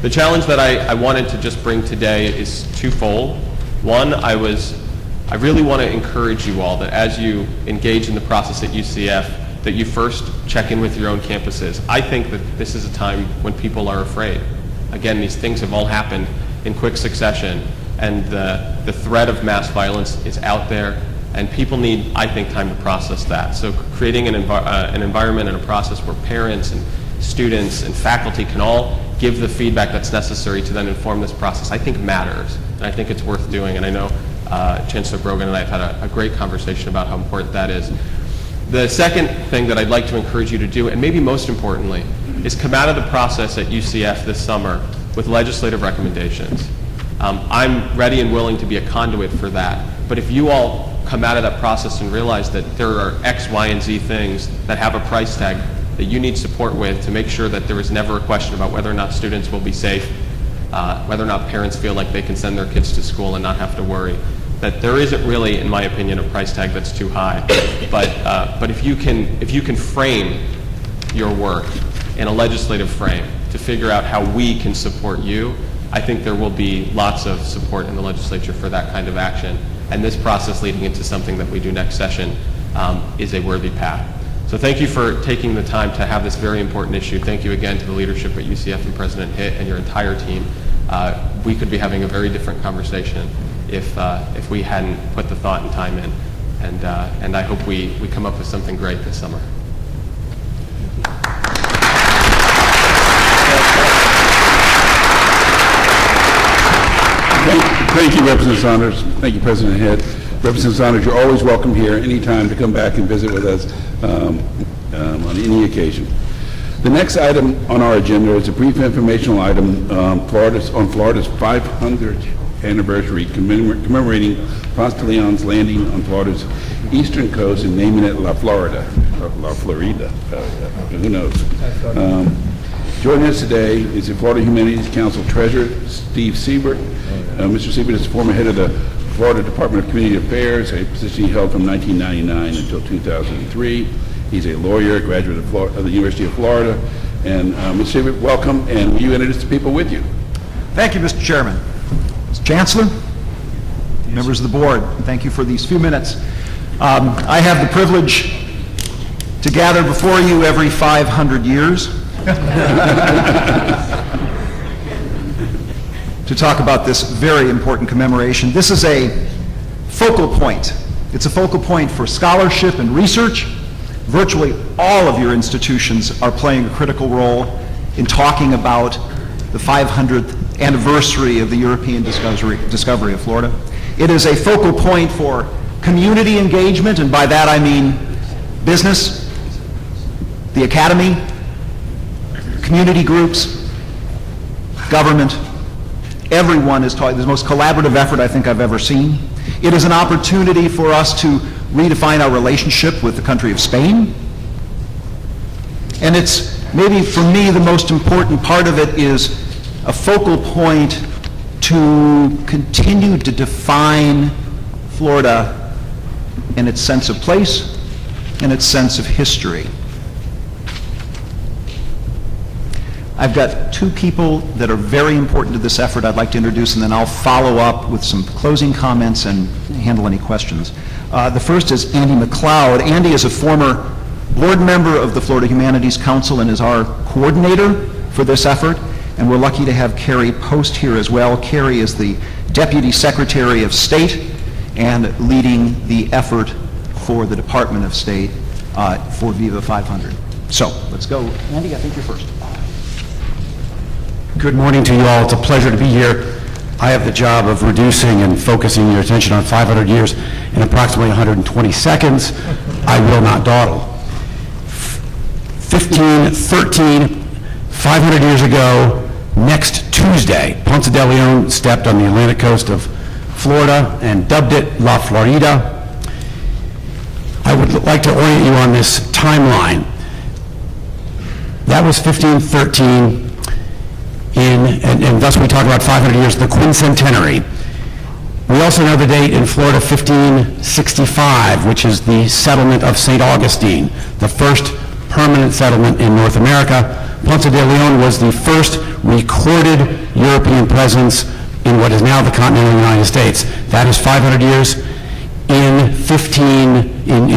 G: The challenge that I wanted to just bring today is twofold. One, I really want to encourage you all that as you engage in the process at UCF, that you first check in with your own campuses. I think that this is a time when people are afraid. Again, these things have all happened in quick succession, and the threat of mass violence is out there, and people need, I think, time to process that. So creating an environment and a process where parents and students and faculty can all give the feedback that's necessary to then inform this process, I think matters, and I think it's worth doing. And I know Chancellor Brogan and I have had a great conversation about how important that is. The second thing that I'd like to encourage you to do, and maybe most importantly, is come out of the process at UCF this summer with legislative recommendations. I'm ready and willing to be a conduit for that. But if you all come out of that process and realize that there are X, Y, and Z things that have a price tag that you need support with to make sure that there is never a question about whether or not students will be safe, whether or not parents feel like they can send their kids to school and not have to worry, that there isn't really, in my opinion, a price tag that's too high. But if you can frame your work in a legislative frame to figure out how we can support you, I think there will be lots of support in the legislature for that kind of action. And this process leading into something that we do next session is a worthy path. So thank you for taking the time to have this very important issue. Thank you again to the leadership at UCF and President Hitt and your entire team. We could be having a very different conversation if we hadn't put the thought and time in. And I hope we come up with something great this summer.
C: Thank you, Representative Saunders. Thank you, President Hitt. Representative Saunders, you're always welcome here anytime to come back and visit with us on any occasion. The next item on our agenda is a brief informational item on Florida's 500th anniversary commemorating Ponce de Leon's landing on Florida's eastern coast and naming it La Florida, or La Florida, who knows. Joining us today is the Florida Humanities Council Treasurer, Steve Siebert. Mr. Siebert is the former head of the Florida Department of Community Affairs, a position he held from 1999 until 2003. He's a lawyer, graduate of the University of Florida. And Mr. Siebert, welcome, and will you introduce the people with you?
H: Thank you, Mr. Chairman. Mr. Chancellor, members of the board, thank you for these few minutes. I have the privilege to gather before you every 500 years to talk about this very important commemoration. This is a focal point. It's a focal point for scholarship and research. Virtually all of your institutions are playing a critical role in talking about the 500th anniversary of the European discovery of Florida. It is a focal point for community engagement, and by that I mean business, the academy, community groups, government, Everyone is talking, the most collaborative effort I think I've ever seen. It is an opportunity for us to redefine our relationship with the country of Spain. And it's maybe for me the most important part of it is a focal point to continue to define Florida in its sense of place and its sense of history. I've got two people that are very important to this effort I'd like to introduce, and then I'll follow up with some closing comments and handle any questions. The first is Andy McLeod. Andy is a former board member of the Florida Humanities Council and is our coordinator for this effort, and we're lucky to have Carrie Post here as well. Carrie is the Deputy Secretary of State and leading the effort for the Department of State for Viva 500. So, let's go. Andy, I think you're first.
I: Good morning to you all. It's a pleasure to be here. I have the job of reducing and focusing your attention on 500 years in approximately 120 seconds. I will not dawdle. 1513, 500 years ago, next Tuesday, Ponce de Leon stepped on the Atlantic coast of Florida and dubbed it La Florida. I would like to orient you on this timeline. That was 1513. And thus we talk about 500 years, the quincentenary. We also know the date in Florida, 1565, which is the settlement of St. Augustine, the first permanent settlement in North America. Ponce de Leon was the first recorded European presence in what is now the continental United States. That is 500 years. In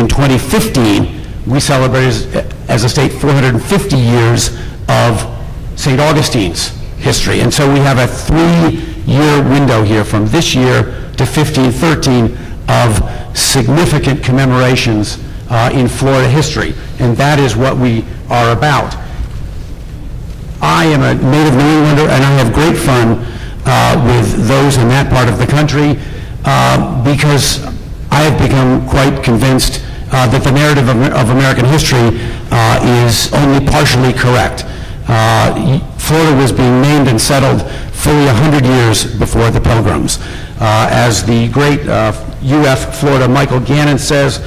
I: 2015, we celebrated as a state 450 years of St. Augustine's history. And so we have a 3-year window here from this year to 1513 of significant commemorations in Florida history. And that is what we are about. I am a native New Englander, and I have great fun with those in that part of the country because I have become quite convinced that the narrative of American history is only partially correct. Florida was being named and settled fully 100 years before the Pilgrims. As the great UF Florida Michael Gannon says,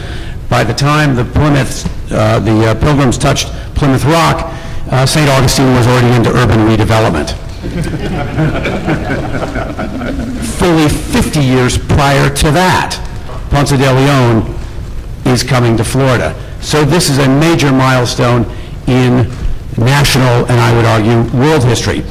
I: by the time the Pilgrims touched Plymouth Rock, St. Augustine was already into urban redevelopment. Fully 50 years prior to that, Ponce de Leon is coming to Florida. So this is a major milestone in national, and I would argue, world history.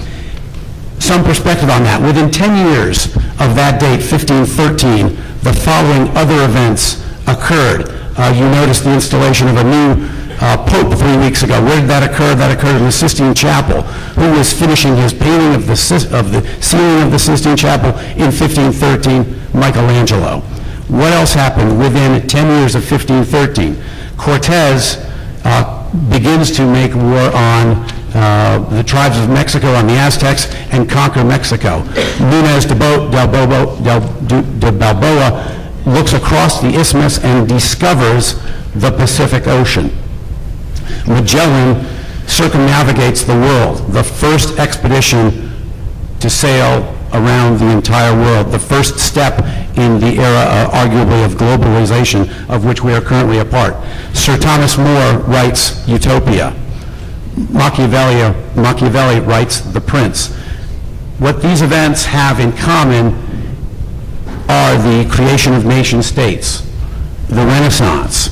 I: Some perspective on that. Within 10 years of that date, 1513, the following other events occurred. You noticed the installation of a new Pope 3 weeks ago. Where did that occur? That occurred in the Sistine Chapel. Who was finishing his painting of the ceiling of the Sistine Chapel in 1513? Michelangelo. What else happened within 10 years of 1513? Cortez begins to make war on the tribes of Mexico, on the Aztecs, and conquer Mexico. Núñez de Balboa looks across the isthmus and discovers the Pacific Ocean. Magellan circumnavigates the world, the first expedition to sail around the entire world, the first step in the era, arguably, of globalization, of which we are currently a part. Sir Thomas More writes Utopia. Machiavelli writes The Prince. What these events have in common are the creation of nation states, the Renaissance,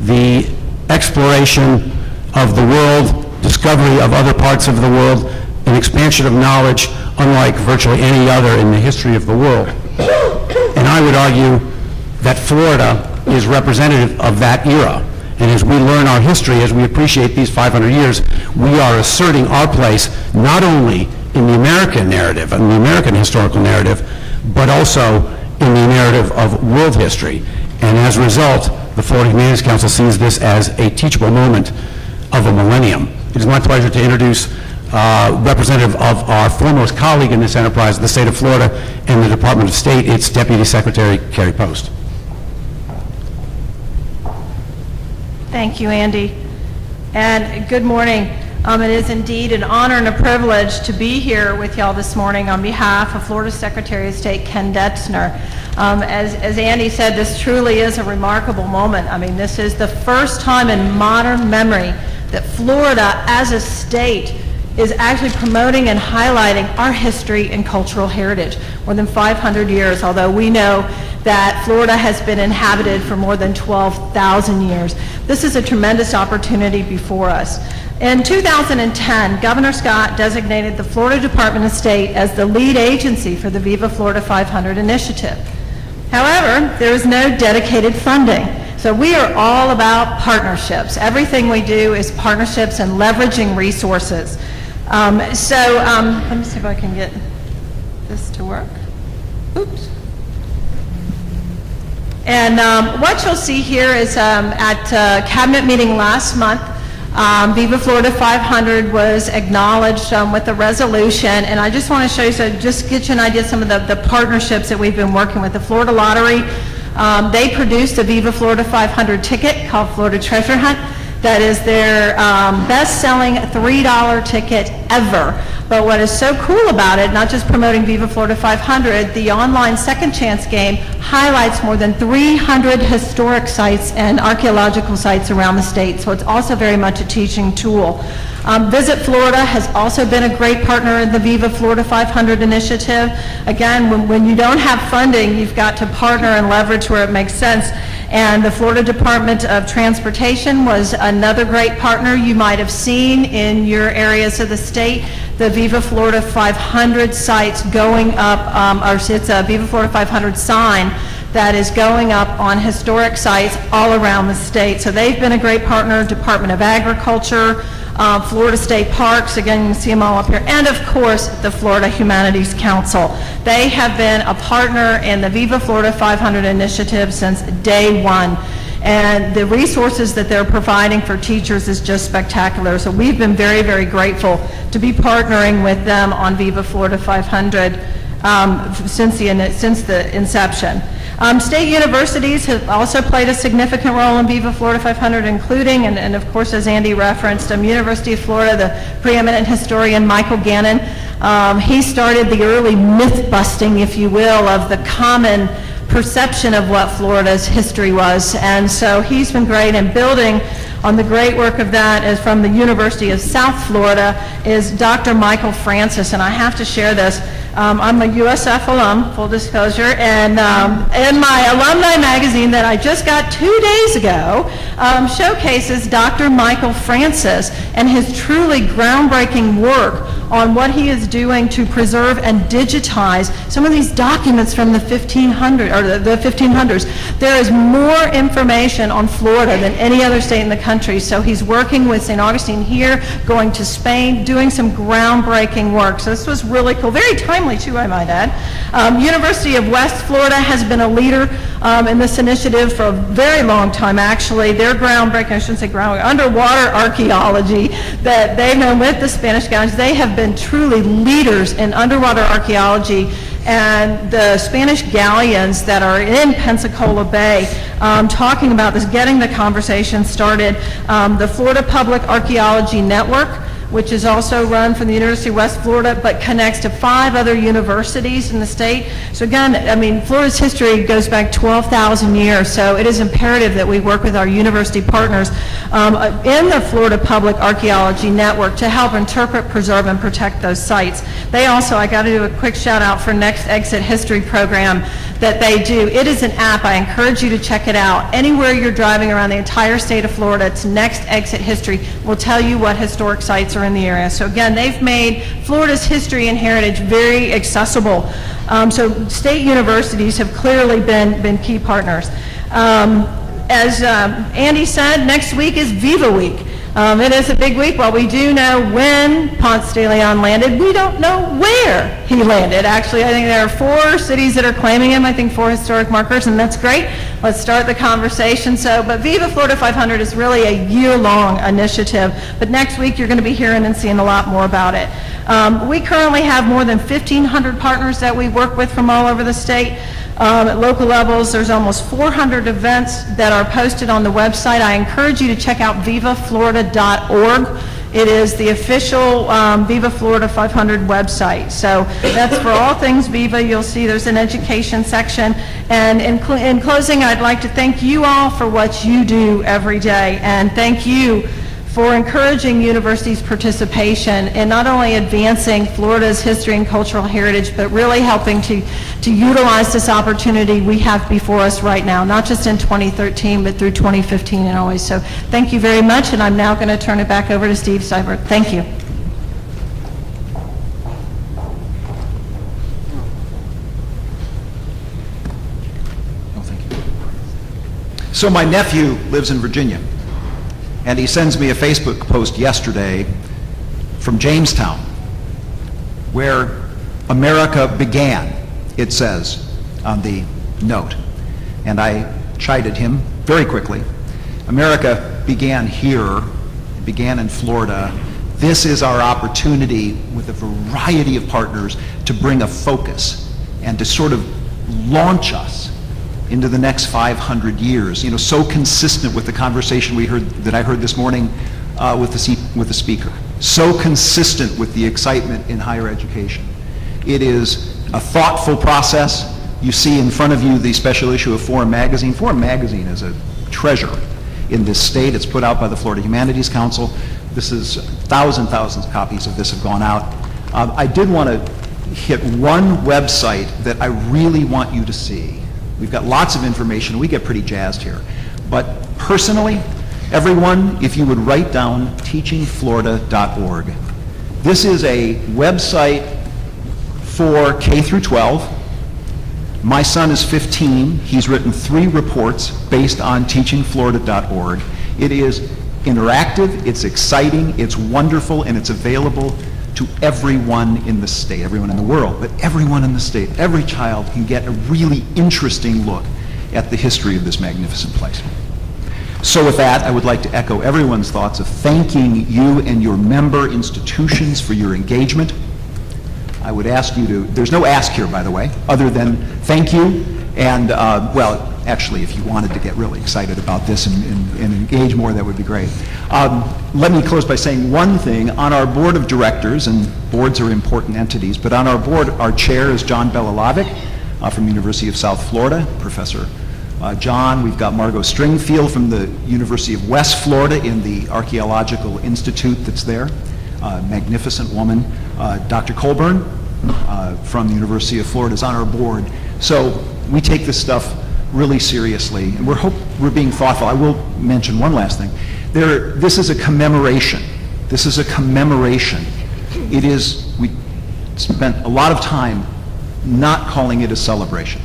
I: the exploration of the world, discovery of other parts of the world, an expansion of knowledge unlike virtually any other in the history of the world. And I would argue that Florida is representative of that era. And as we learn our history, as we appreciate these 500 years, we are asserting our place not only in the American narrative, and the American historical narrative, but also in the narrative of world history. And as a result, the Florida Humanities Council sees this as a teachable moment of a millennium. It is my pleasure to introduce representative of our foremost colleague in this enterprise, the state of Florida and the Department of State, its Deputy Secretary, Carrie Post.
J: Thank you, Andy. And good morning. It is indeed an honor and a privilege to be here with y'all this morning on behalf of Florida Secretary of State Ken Detzner. As Andy said, this truly is a remarkable moment. I mean, this is the first time in modern memory that Florida as a state is actually promoting and highlighting our history and cultural heritage. More than 500 years, although we know that Florida has been inhabited for more than 12,000 years. This is a tremendous opportunity before us. In 2010, Governor Scott designated the Florida Department of State as the lead agency for the Viva Florida 500 initiative. However, there is no dedicated funding. So we are all about partnerships. Everything we do is partnerships and leveraging resources. Let me see if I can get this to work. Oops. And what you'll see here is at a cabinet meeting last month, Viva Florida 500 was acknowledged with a resolution, and I just want to show you, so just get you an idea of some of the partnerships that we've been working with. The Florida Lottery, they produced a Viva Florida 500 ticket called Florida Treasure Hunt. That is their best-selling $3 ticket ever. But what is so cool about it, not just promoting Viva Florida 500, the online Second Chance game highlights more than 300 historic sites and archaeological sites around the state. So it's also very much a teaching tool. Visit Florida has also been a great partner in the Viva Florida 500 initiative. Again, when you don't have funding, you've got to partner and leverage where it makes sense. And the Florida Department of Transportation was another great partner you might have seen in your areas of the state. The Viva Florida 500 sites going up, it's a Viva Florida 500 sign that is going up on historic sites all around the state. So they've been a great partner. Department of Agriculture, Florida State Parks, again, you can see them all up here, and of course, the Florida Humanities Council. They have been a partner in the Viva Florida 500 initiative since day one. And the resources that they're providing for teachers is just spectacular. So we've been very, very grateful to be partnering with them on Viva Florida 500 since the inception. State universities have also played a significant role in Viva Florida 500, including, and of course, as Andy referenced, University of Florida, the preeminent historian Michael Gannon. He started the early myth-busting, if you will, of the common perception of what Florida's history was. And so he's been great in building on the great work of that. Is from the University of South Florida is Dr. Michael Francis, and I have to share this. I'm a USF alum, full disclosure, and in my alumni magazine that I just got 2 days ago showcases Dr. Michael Francis and his truly groundbreaking work on what he is doing to preserve and digitize some of these documents from the 1500s. There is more information on Florida than any other state in the country, so he's working with St. Augustine here, going to Spain, doing some groundbreaking work. So this was really cool, very timely too, I might add. University of West Florida has been a leader in this initiative for a very long time, actually. Their groundbreaking, I shouldn't say groundbreaking, underwater archaeology that they've done with the Spanish guys, they have been truly leaders in underwater archaeology, and the Spanish galleons that are in Pensacola Bay, talking about this, getting the conversation started. The Florida Public Archaeology Network, which is also run from the University of West Florida, but connects to 5 other universities in the state. So again, I mean, Florida's history goes back 12,000 years, so it is imperative that we work with our university partners in the Florida Public Archaeology Network to help interpret, preserve, and protect those sites. They also, I got to do a quick shout out for Next Exit History program that they do. It is an app. I encourage you to check it out. Anywhere you're driving around the entire state of Florida, it's Next Exit History. Will tell you what historic sites are in the area. So again, they've made Florida's history and heritage very accessible. So state universities have clearly been key partners. As Andy said, next week is Viva Week. It is a big week. While we do know when Ponce de Leon landed, we don't know where he landed. Actually, I think there are 4 cities that are claiming him, I think 4 historic markers, and that's great. Let's start the conversation. But Viva Florida 500 is really a year-long initiative, but next week you're going to be hearing and seeing a lot more about it. We currently have more than 1,500 partners that we work with from all over the state. At local levels, there's almost 400 events that are posted on the website. I encourage you to check out vivaflorida.org. It is the official Viva Florida 500 website. So that's for all things Viva. You'll see there's an education section. And in closing, I'd like to thank you all for what you do every day, and thank you for encouraging universities' participation in not only advancing Florida's history and cultural heritage, but really helping to utilize this opportunity we have before us right now, not just in 2013, but through 2015 and always. So thank you very much, and I'm now going to turn it back over to Steve Seibert. Thank you.
H: So my nephew lives in Virginia, and he sends me a Facebook post yesterday from Jamestown, where America began, it says on the note. And I chided him very quickly. America began here, it began in Florida. This is our opportunity with a variety of partners to bring a focus and to sort of launch us into the next 500 years, you know, so consistent with the conversation that I heard this morning with the speaker, so consistent with the excitement in higher education. It is a thoughtful process. You see in front of you the special issue of Forum Magazine. Forum Magazine is a treasure in this state. It's put out by the Florida Humanities Council. This is thousands of copies of this have gone out. I did want to hit one website that I really want you to see. We've got lots of information. We get pretty jazzed here. But personally, everyone, if you would write down teachingflorida.org. This is a website for K through 12. My son is 15. He's written 3 reports based on teachingflorida.org. It is interactive, it's exciting, it's wonderful, and it's available to everyone in the state, everyone in the world, but everyone in the state. Every child can get a really interesting look at the history of this magnificent place. So with that, I would like to echo everyone's thoughts of thanking you and your member institutions for your engagement. I would ask you to, there's no ask here, by the way, other than thank you, and, well, actually, if you wanted to get really excited about this and engage more, that would be great. Let me close by saying one thing. On our board of directors, and boards are important entities, but on our board, our chair is John Belalovic from the University of South Florida, Professor John. We've got Margot Stringfield from the University of West Florida in the Archaeological Institute that's there. Magnificent woman. Dr. Colburn from the University of Florida is on our board. So we take this stuff really seriously, and we're being thoughtful. I will mention one last thing. This is a commemoration. This is a commemoration. We spent a lot of time not calling it a celebration.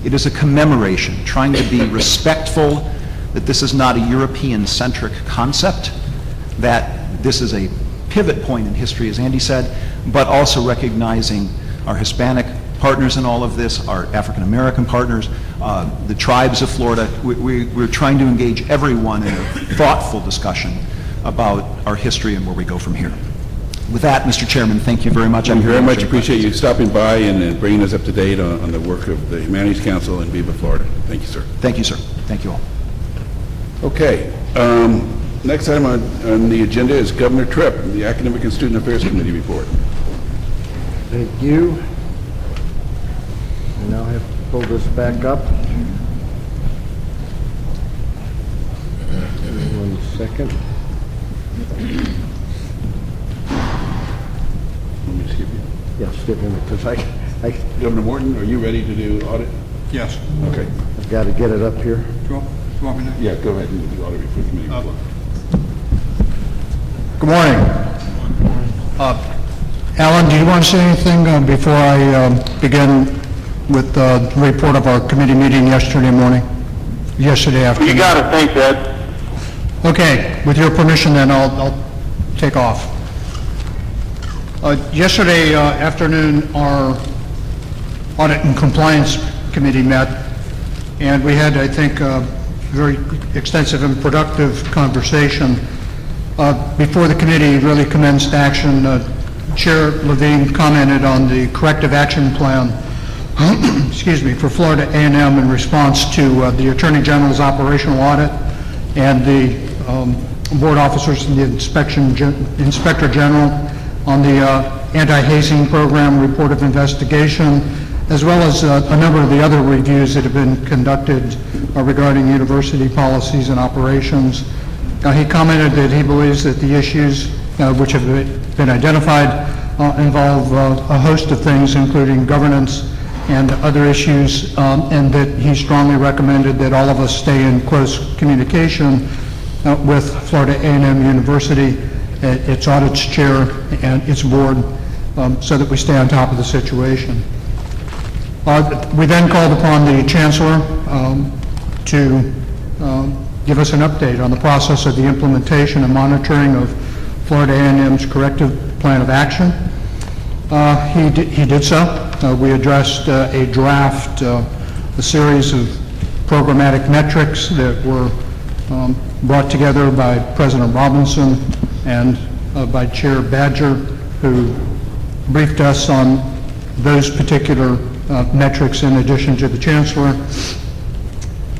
H: It is a commemoration, trying to be respectful that this is not a European-centric concept, that this is a pivot point in history, as Andy said, but also recognizing our Hispanic partners in all of this, our African American partners, the tribes of Florida. We're trying to engage everyone in a thoughtful discussion about our history and where we go from here. With that, Mr. Chairman, thank you very much.
C: I very much appreciate you stopping by and bringing us up to date on the work of the Humanities Council in Viva Florida. Thank you, sir.
H: Thank you, sir. Thank you all.
C: Okay. Next item on the agenda is Governor Tripp, the Academic and Student Affairs Committee report.
K: Thank you. I now have to pull this back up. 1 second.
C: Let me skip you.
K: Yeah, skip him because
C: Governor Morton, are you ready to do audit?
F: Yes.
C: Okay.
K: I've got to get it up here.
F: Do you want me to?
C: Yeah, go ahead and do the audit report committee report.
L: Good morning. Alan, do you want to say anything before I begin with the report of our committee meeting yesterday afternoon?
M: You got to thank that.
L: Okay, with your permission then, I'll take off. Yesterday afternoon, our Audit and Compliance Committee met, and we had, I think, a very extensive and productive conversation. Before the committee really commenced action, Chair Levine commented on the corrective action plan excuse me, for Florida A&M in response to the Attorney General's operational audit and the board officers and the Inspector General on the anti-hazing program report of investigation, as well as a number of the other reviews that have been conducted regarding university policies and operations. He commented that he believes that the issues which have been identified involve a host of things, including governance and other issues, and that he strongly recommended that all of us stay in close communication with Florida A&M University, its audits chair, and its board, so that we stay on top of the situation. We then called upon the Chancellor to give us an update on the process of the implementation and monitoring of Florida A&M's corrective plan of action. He did so. We addressed a draft, a series of programmatic metrics that were brought together by President Robinson and by Chair Badger, who briefed us on those particular metrics in addition to the Chancellor.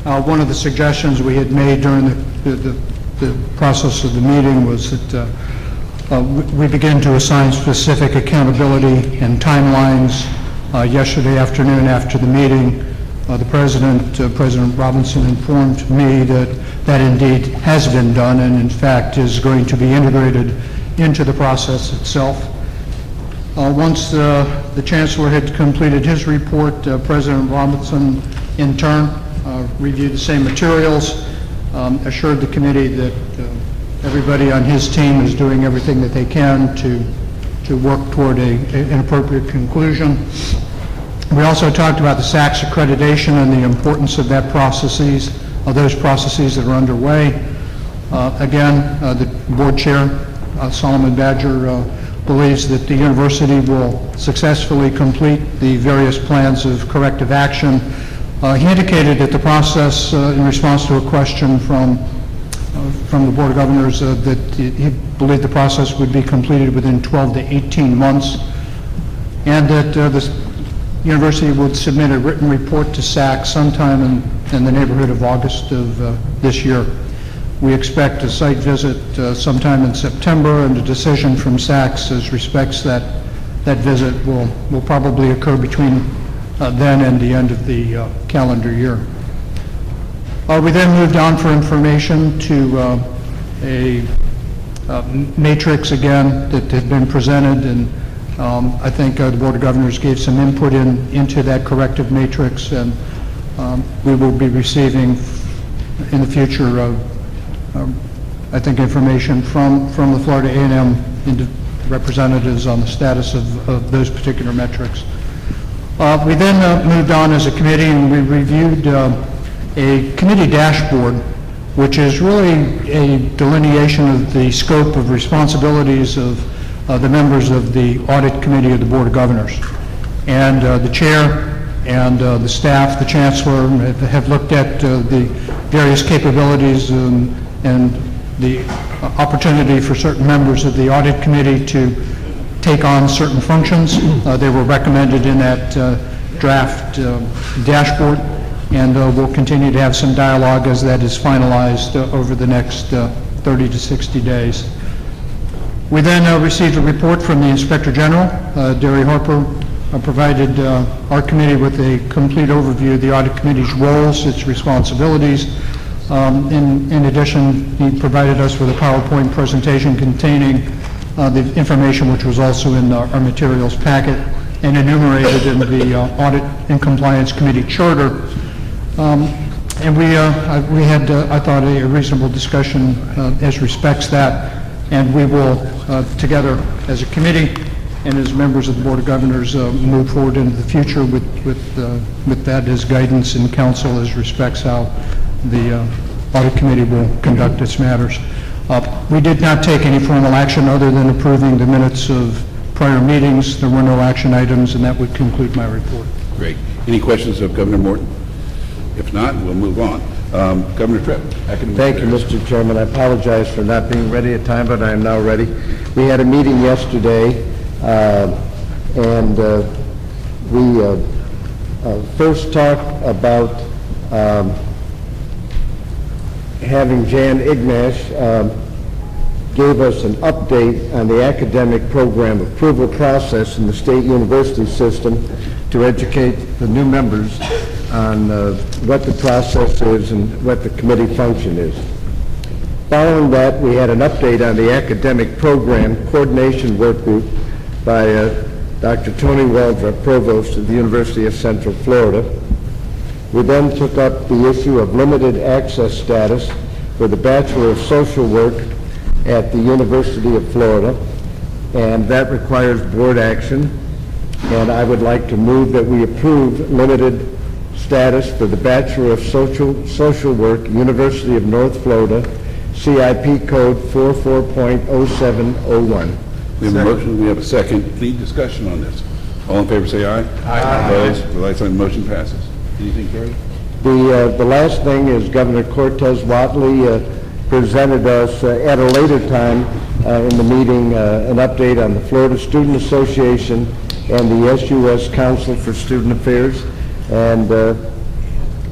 L: One of the suggestions we had made during the process of the meeting was that we begin to assign specific accountability and timelines. Yesterday afternoon after the meeting, President Robinson informed me that that indeed has been done and in fact is going to be integrated into the process itself. Once the Chancellor had completed his report, President Robinson in turn reviewed the same materials, assured the committee that everybody on his team is doing everything that they can to work toward an appropriate conclusion. We also talked about the SACS accreditation and the importance of those processes that are underway. Again, the board chair, Solomon Badger, believes that the university will successfully complete the various plans of corrective action. He indicated that the process, in response to a question from the Board of Governors, that he believed the process would be completed within 12 to 18 months, and that the university would submit a written report to SAC sometime in the neighborhood of August of this year. We expect a site visit sometime in September, and a decision from SACS as respects that visit will probably occur between then and the end of the calendar year. We then moved on for information to a matrix again that had been presented, and I think the Board of Governors gave some input into that corrective matrix, and we will be receiving in the future I think information from the Florida A&M representatives on the status of those particular metrics. We then moved on as a committee and we reviewed a committee dashboard, which is really a delineation of the scope of responsibilities of the members of the Audit Committee of the Board of Governors. And the chair and the staff, the chancellor, have looked at the various capabilities and the opportunity for certain members of the Audit Committee to take on certain functions. They were recommended in that draft dashboard, and we'll continue to have some dialogue as that is finalized over the next 30 to 60 days. We then received a report from the Inspector General. Derry Harper provided our committee with a complete overview of the Audit Committee's roles, its responsibilities. In addition, he provided us with a PowerPoint presentation containing the information which was also in our materials packet and enumerated in the Audit and Compliance Committee charter. And we had, I thought, a reasonable discussion as respects that, and we will, together as a committee and as members of the Board of Governors, move forward into the future with that as guidance and counsel as respects how the Audit Committee will conduct its matters. We did not take any formal action other than approving the minutes of prior meetings. There were no action items, and that would conclude my report.
C: Great. Any questions of Governor Morton? If not, we'll move on. Governor Tripp, Academic
K: Thank you,
C: Affairs.
K: Mr. Chairman. I apologize for not being ready at time, but I am now ready. We had a meeting yesterday, and we first talked about having Jan Ignash gave us an update on the academic program approval process in the state university system to educate the new members on what the process is and what the committee function is. Following that, we had an update on the academic program coordination work group by Dr. Tony Waldrop, Provost of the University of Central Florida. We then took up the issue of limited access status for the Bachelor of Social Work at the University of Florida, and that requires board action. And I would like to move that we approve limited status for the Bachelor of Social Work, University of North Florida, CIP code 44.0701.
C: We have a motion, we have a second. Any discussion on this? All in favor say aye. Aye. Opposed? The light sign, motion passes. Anything, Kerry?
K: The last thing is Governor Cortez Whatley presented us at a later time in the meeting an update on the Florida Student Association and the SUS Council for Student Affairs, and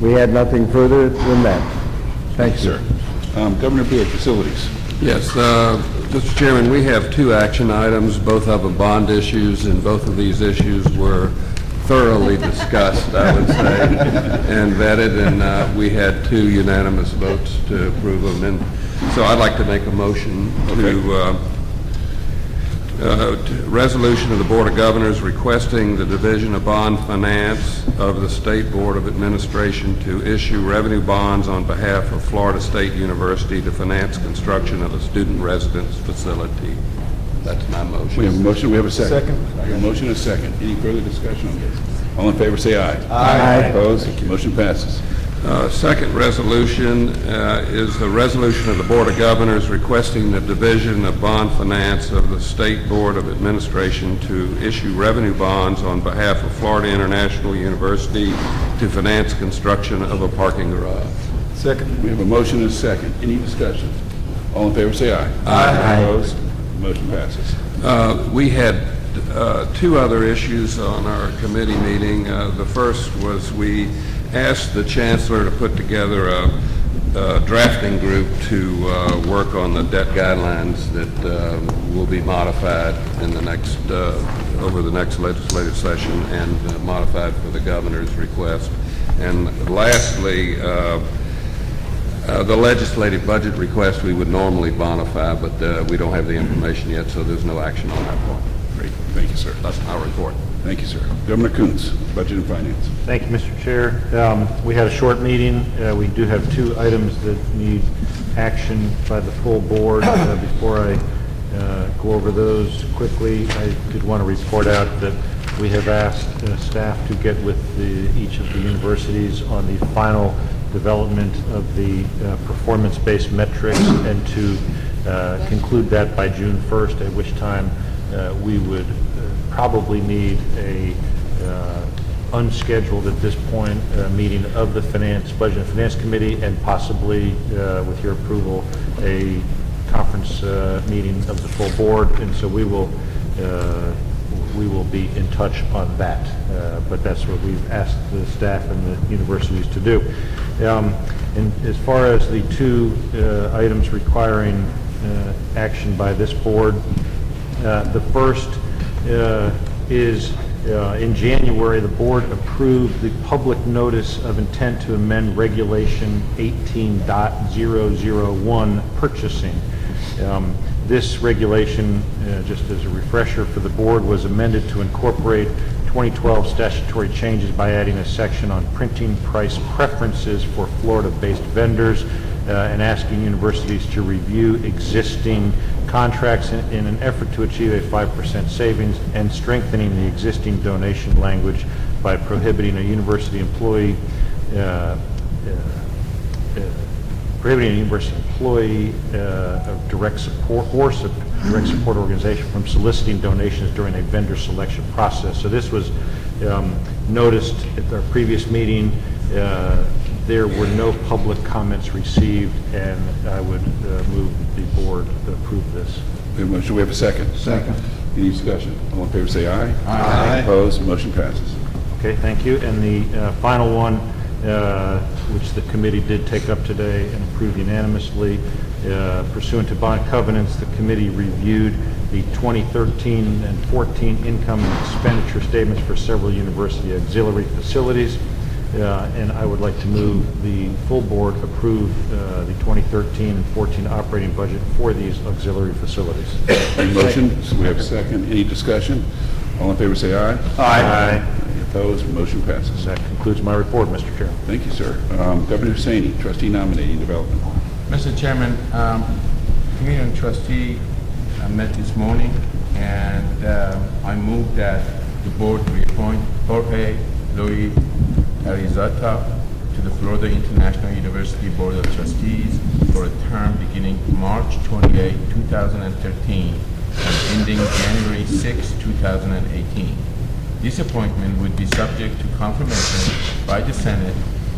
K: we had nothing further than that. Thank you, sir.
C: Governor Beard, Facilities.
M: Yes, Mr. Chairman, we have two action items, both of them bond issues, and both of these issues were thoroughly discussed, I would say, and vetted, and we had 2 unanimous votes to approve them. And so I'd like to make a motion to resolution of the Board of Governors requesting the Division of Bond Finance of the State Board of Administration to issue revenue bonds on behalf of Florida State University to finance construction of a student residence facility. That's my motion.
C: We have a motion, we have a second. We have a motion and a second. Any further discussion on this? All in favor say aye.
K: Aye.
C: Opposed? Motion passes.
M: Second resolution is the resolution of the Board of Governors requesting the Division of Bond Finance of the State Board of Administration to issue revenue bonds on behalf of Florida International University to finance construction of a parking garage.
C: Second. We have a motion and a second. Any discussion? All in favor say aye.
K: Aye.
C: Opposed? Motion passes.
M: We had 2 other issues on our committee meeting. The first was we asked the Chancellor to put together a drafting group to work on the debt guidelines that will be modified in the next over the next legislative session and modified for the governor's request. And lastly, the legislative budget request we would normally bonify, but we don't have the information yet, so there's no action on that point.
C: Great. Thank you, sir.
M: That's my report.
C: Thank you, sir. Governor Coons, Budget and Finance.
N: Thank you, Mr. Chair. We had a short meeting. We do have 2 items that need action by the full board. Before I go over those quickly, I did want to report out that we have asked staff to get with each of the universities on the final development of the performance-based metrics and to conclude that by June 1st, at which time we would probably need a unscheduled at this point meeting of the Budget and Finance Committee, and possibly, with your approval, a conference meeting of the full board. And so we will be in touch on that. But that's what we've asked the staff and the universities to do. And as far as the 2 items requiring action by this board, the first is in January, the board approved the public notice of intent to amend Regulation 18.001 purchasing. This regulation, just as a refresher for the board, was amended to incorporate 2012 statutory changes by adding a section on printing price preferences for Florida-based vendors and asking universities to review existing contracts in an effort to achieve a 5% savings, and strengthening the existing donation language by prohibiting a university employee of direct support or direct support organization from soliciting donations during a vendor selection process. So this was noticed at our previous meeting. There were no public comments received, and I would move the board to approve this.
C: We have a motion. We have a second.
L: Second.
C: Any discussion? All in favor say aye.
L: Aye.
C: Opposed? Motion passes.
N: Okay, thank you. And the final one which the committee did take up today and approved unanimously. Pursuant to bond covenants, the committee reviewed the 2013 and 14 income and expenditure statements for several university auxiliary facilities, and I would like to move the full board approve the 2013 and 14 operating budget for these auxiliary facilities.
C: Motion, so we have a second. Any discussion? All in favor, say aye.
N: Aye.
C: Any opposed? Motion passes.
N: That concludes my report, Mr. Chairman.
C: Thank you, sir. Governor Hussaini, trustee nominating development.
O: Mr. Chairman, Committee on Trustee met this morning, and I move that the board reappoint Jorge Luis Arizota to the Florida International University Board of Trustees for a term beginning March 28, 2013, and ending January 6, 2018. This appointment would be subject to confirmation by the Senate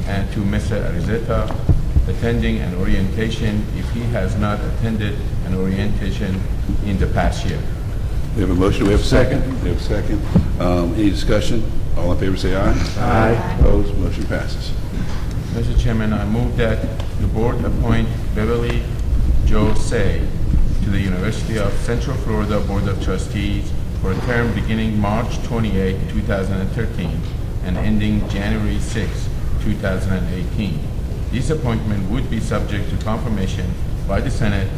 O: and to Mr. Arizota attending an orientation if he has not attended an orientation in the past year.
C: We have a motion, we have a second. We have a second. Any discussion? All in favor, say aye.
N: Aye.
C: Opposed? Motion passes.
O: Mr. Chairman, I move that the board appoint Beverly Jo Say to the University of Central Florida Board of Trustees for a term beginning March 28, 2013 and ending January 6, 2018. This appointment would be subject to confirmation by the Senate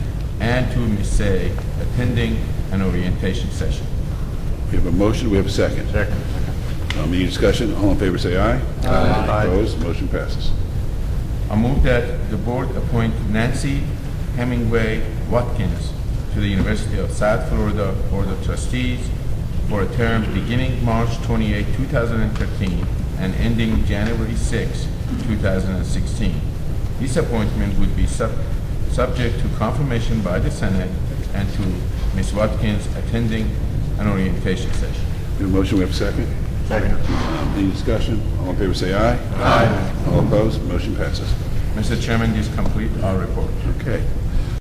O: and to Ms. Say attending an orientation session.
C: We have a motion, we have a second.
N: Second.
C: Any discussion? All in favor, say aye.
N: Aye.
C: Opposed? Motion passes.
O: I move that the board appoint Nancy Hemingway Watkins to the University of South Florida Board of Trustees for a term beginning March 28, 2013 and ending January 6, 2016. This appointment would be subject to confirmation by the Senate and to Ms. Watkins attending an orientation session.
C: We have a motion, we have a second.
N: Second.
C: Any discussion? All in favor, say aye. Aye. All opposed? Motion passes.
O: Mr. Chairman, this completes our report.
C: Okay.